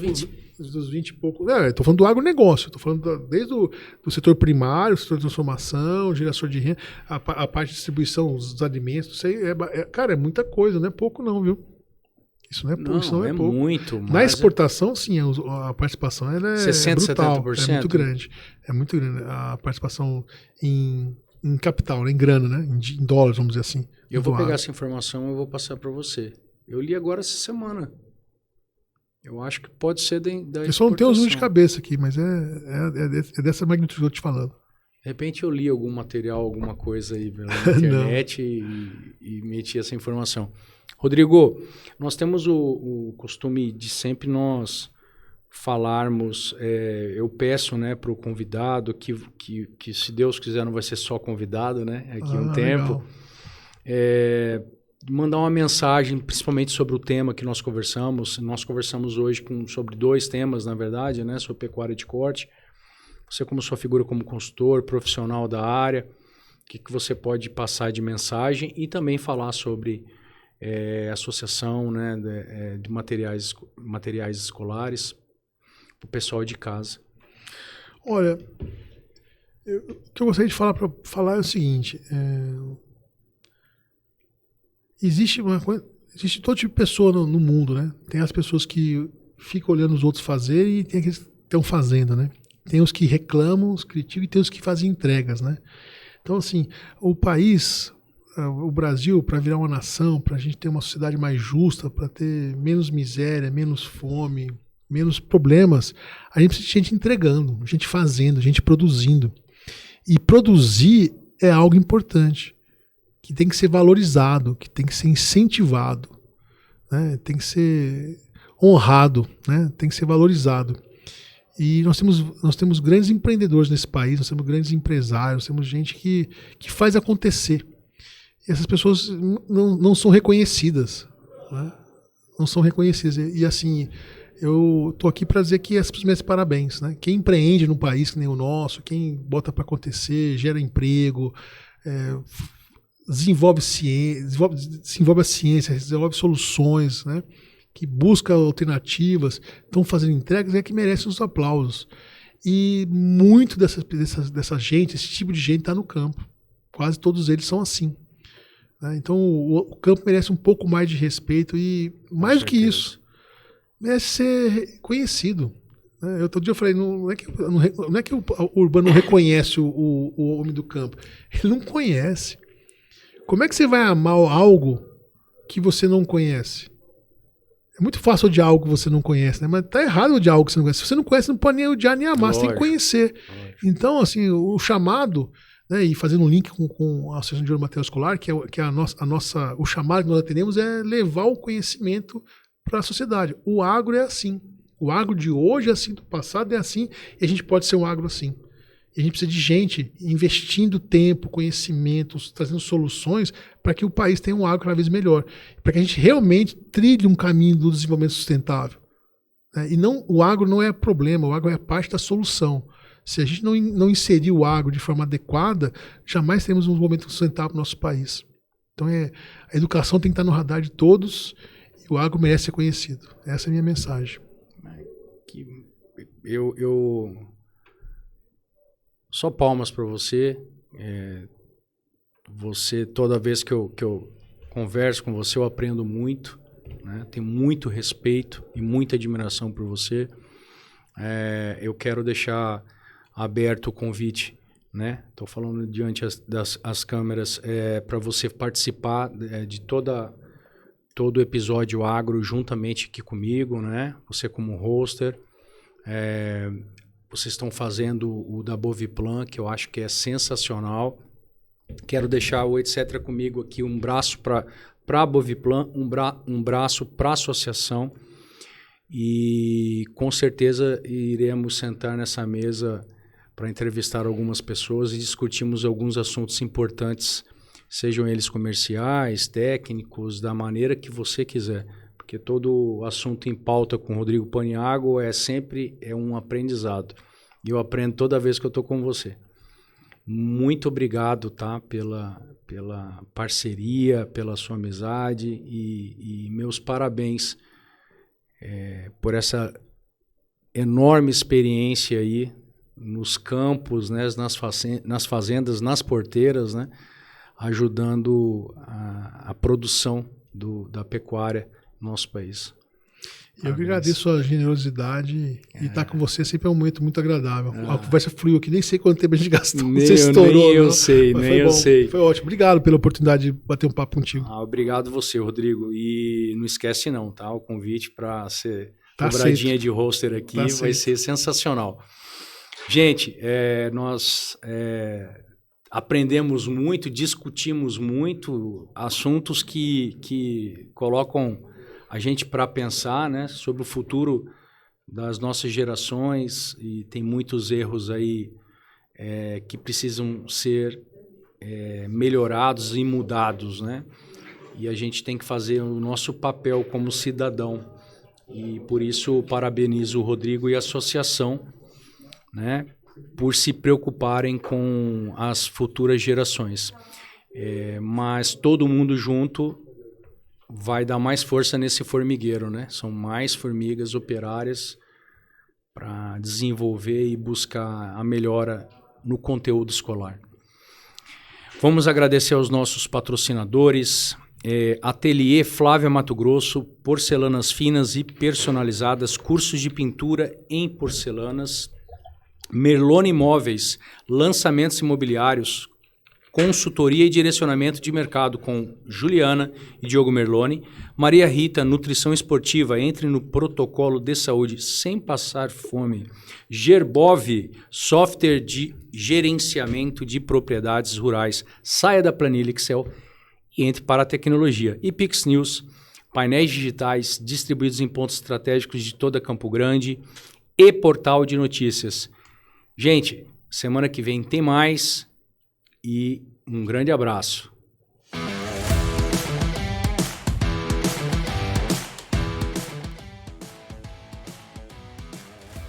Dos 20 e poucos... Estou falando do agronegócio. Estou falando desde do setor primário, setor de transformação, geração de renda, a parte de distribuição dos alimentos. Isso aí cara, é muita coisa. Não é pouco não, viu? Isso não é pouco. Isso não é pouco. Muito. Na exportação, sim, a participação ela é 60%, brutal. 70%? É muito grande. É muito grande. A participação em capital, em grana, né? Em dólares, vamos dizer assim. Eu vou pegar essa informação e vou passar para você. Eu li agora essa semana. Eu acho que pode ser da exportação. Eu só não tenho os números de cabeça aqui, mas é dessa magnitude que eu tô te falando. De repente eu li algum material, alguma coisa aí na internet e meti essa informação. Rodrigo, nós temos o costume de sempre nós falarmos, eu peço, né, para o convidado que se Deus quiser não vai ser só convidado, né, aqui um tempo, mandar uma mensagem, principalmente sobre o tema que nós conversamos. Nós conversamos hoje sobre 2 temas, na verdade, né, sobre pecuária de corte. Você, como sua figura como consultor, profissional da área, o que você pode passar de mensagem e também falar sobre associação, né, de materiais escolares para o pessoal de casa. Olha, o que eu gostaria de falar é o seguinte: existe todo tipo de pessoa no mundo, né? Tem as pessoas que ficam olhando os outros fazer e tem aqueles que estão fazendo, né? Tem os que reclamam, os que criticam e tem os que fazem entregas, né? Então, assim, o país, o Brasil, para virar uma nação, para a gente ter uma sociedade mais justa, para ter menos miséria, menos fome, menos problemas, a gente precisa de gente entregando, gente fazendo, gente produzindo. E produzir é algo importante, que tem que ser valorizado, que tem que ser incentivado, né? Tem que ser honrado, né? Tem que ser valorizado. E nós temos grandes empreendedores nesse país, nós temos grandes empresários, temos gente que faz acontecer. E essas pessoas não são reconhecidas, né? Não são reconhecidas. E assim, eu estou aqui para dizer que essas pessoas merecem parabéns, né? Quem empreende num país que nem o nosso, quem bota para acontecer, gera emprego, desenvolve a ciência, desenvolve soluções, né? Que busca alternativas, estão fazendo entregas, é que merecem os aplausos. E muito dessa gente, esse tipo de gente está no campo. Quase todos eles são assim, né? Então o campo merece um pouco mais de respeito e, mais do que isso, merece ser conhecido. Outro dia eu falei, não é que o urbano não reconhece o homem do campo. Ele não conhece. Como é que você vai amar algo que você não conhece? É muito fácil odiar algo que você não conhece, né? Mas tá errado odiar algo que você não conhece. Se você não conhece, não pode nem odiar nem amar, você tem que conhecer. Então, assim, o chamado, né, e fazendo um link com a Associação de Material Escolar, que é o chamado que nós atendemos é levar o conhecimento para a sociedade. O agro é assim. O agro de hoje é assim, do passado é assim, e a gente pode ser um agro assim. E a gente precisa de gente investindo tempo, conhecimentos, trazendo soluções para que o país tenha um agro cada vez melhor. Para que a gente realmente trilhe um caminho do desenvolvimento sustentável. E o agro não é problema, o agro é parte da solução. Se a gente não inserir o agro de forma adequada, jamais teremos um desenvolvimento sustentável no nosso país. Então a educação tem que estar no radar de todos e o agro merece ser conhecido. Essa é a minha mensagem. Só palmas para você. Você, toda vez que eu converso com você, eu aprendo muito, né? Tenho muito respeito e muita admiração por você. Eu quero deixar aberto o convite, né? Estou falando diante das câmeras, para você participar de todo o episódio agro juntamente aqui comigo, né? Você como hoster. Vocês estão fazendo o da Boviplan, que eu acho que é sensacional. Quero deixar o etc. comigo aqui, um braço para a Boviplan, um braço para a associação. E com certeza iremos sentar nessa mesa para entrevistar algumas pessoas e discutirmos alguns assuntos importantes, sejam eles comerciais, técnicos, da maneira que você quiser. Porque todo assunto em pauta com o Rodrigo Paniagua sempre um aprendizado. E eu aprendo toda vez que eu estou com você. Muito obrigado, tá, pela parceria, pela sua amizade e meus parabéns por essa enorme experiência aí nos campos, né, nas fazendas, nas porteiras, né, ajudando a produção da pecuária nosso país. Eu que agradeço a generosidade e estar com você sempre é um momento muito agradável. A conversa fluiu aqui, nem sei quanto tempo a gente gastou. Você estourou. Nem eu sei. Foi ótimo. Obrigado pela oportunidade de bater um papo contigo. Obrigado você, Rodrigo. E não esquece não, tá? O convite para ser dobradinha de roster aqui vai ser sensacional. Gente, nós aprendemos muito, discutimos muito assuntos que colocam a gente para pensar, né, sobre o futuro das nossas gerações e tem muitos erros aí que precisam ser melhorados e mudados, né? E a gente tem que fazer o nosso papel como cidadão. E por isso parabenizo o Rodrigo e a associação, né, por se preocuparem com as futuras gerações. Mas todo mundo junto vai dar mais força nesse formigueiro, né? São mais formigas operárias para desenvolver e buscar a melhora no conteúdo escolar. Vamos agradecer aos nossos patrocinadores, Ateliê Flávia Mato Grosso, porcelanas finas e personalizadas, cursos de pintura em porcelanas, Merlone Imóveis, lançamentos imobiliários, consultoria e direcionamento de mercado com Juliana e Diogo Merlone, Maria Rita, nutrição esportiva, entre no protocolo de saúde sem passar fome, Gerbov, software de gerenciamento de propriedades rurais, saia da planilha Excel e entre para a tecnologia. E Pix News, painéis digitais distribuídos em pontos estratégicos de toda Campo Grande e portal de notícias. Gente, semana que vem tem mais e um grande abraço.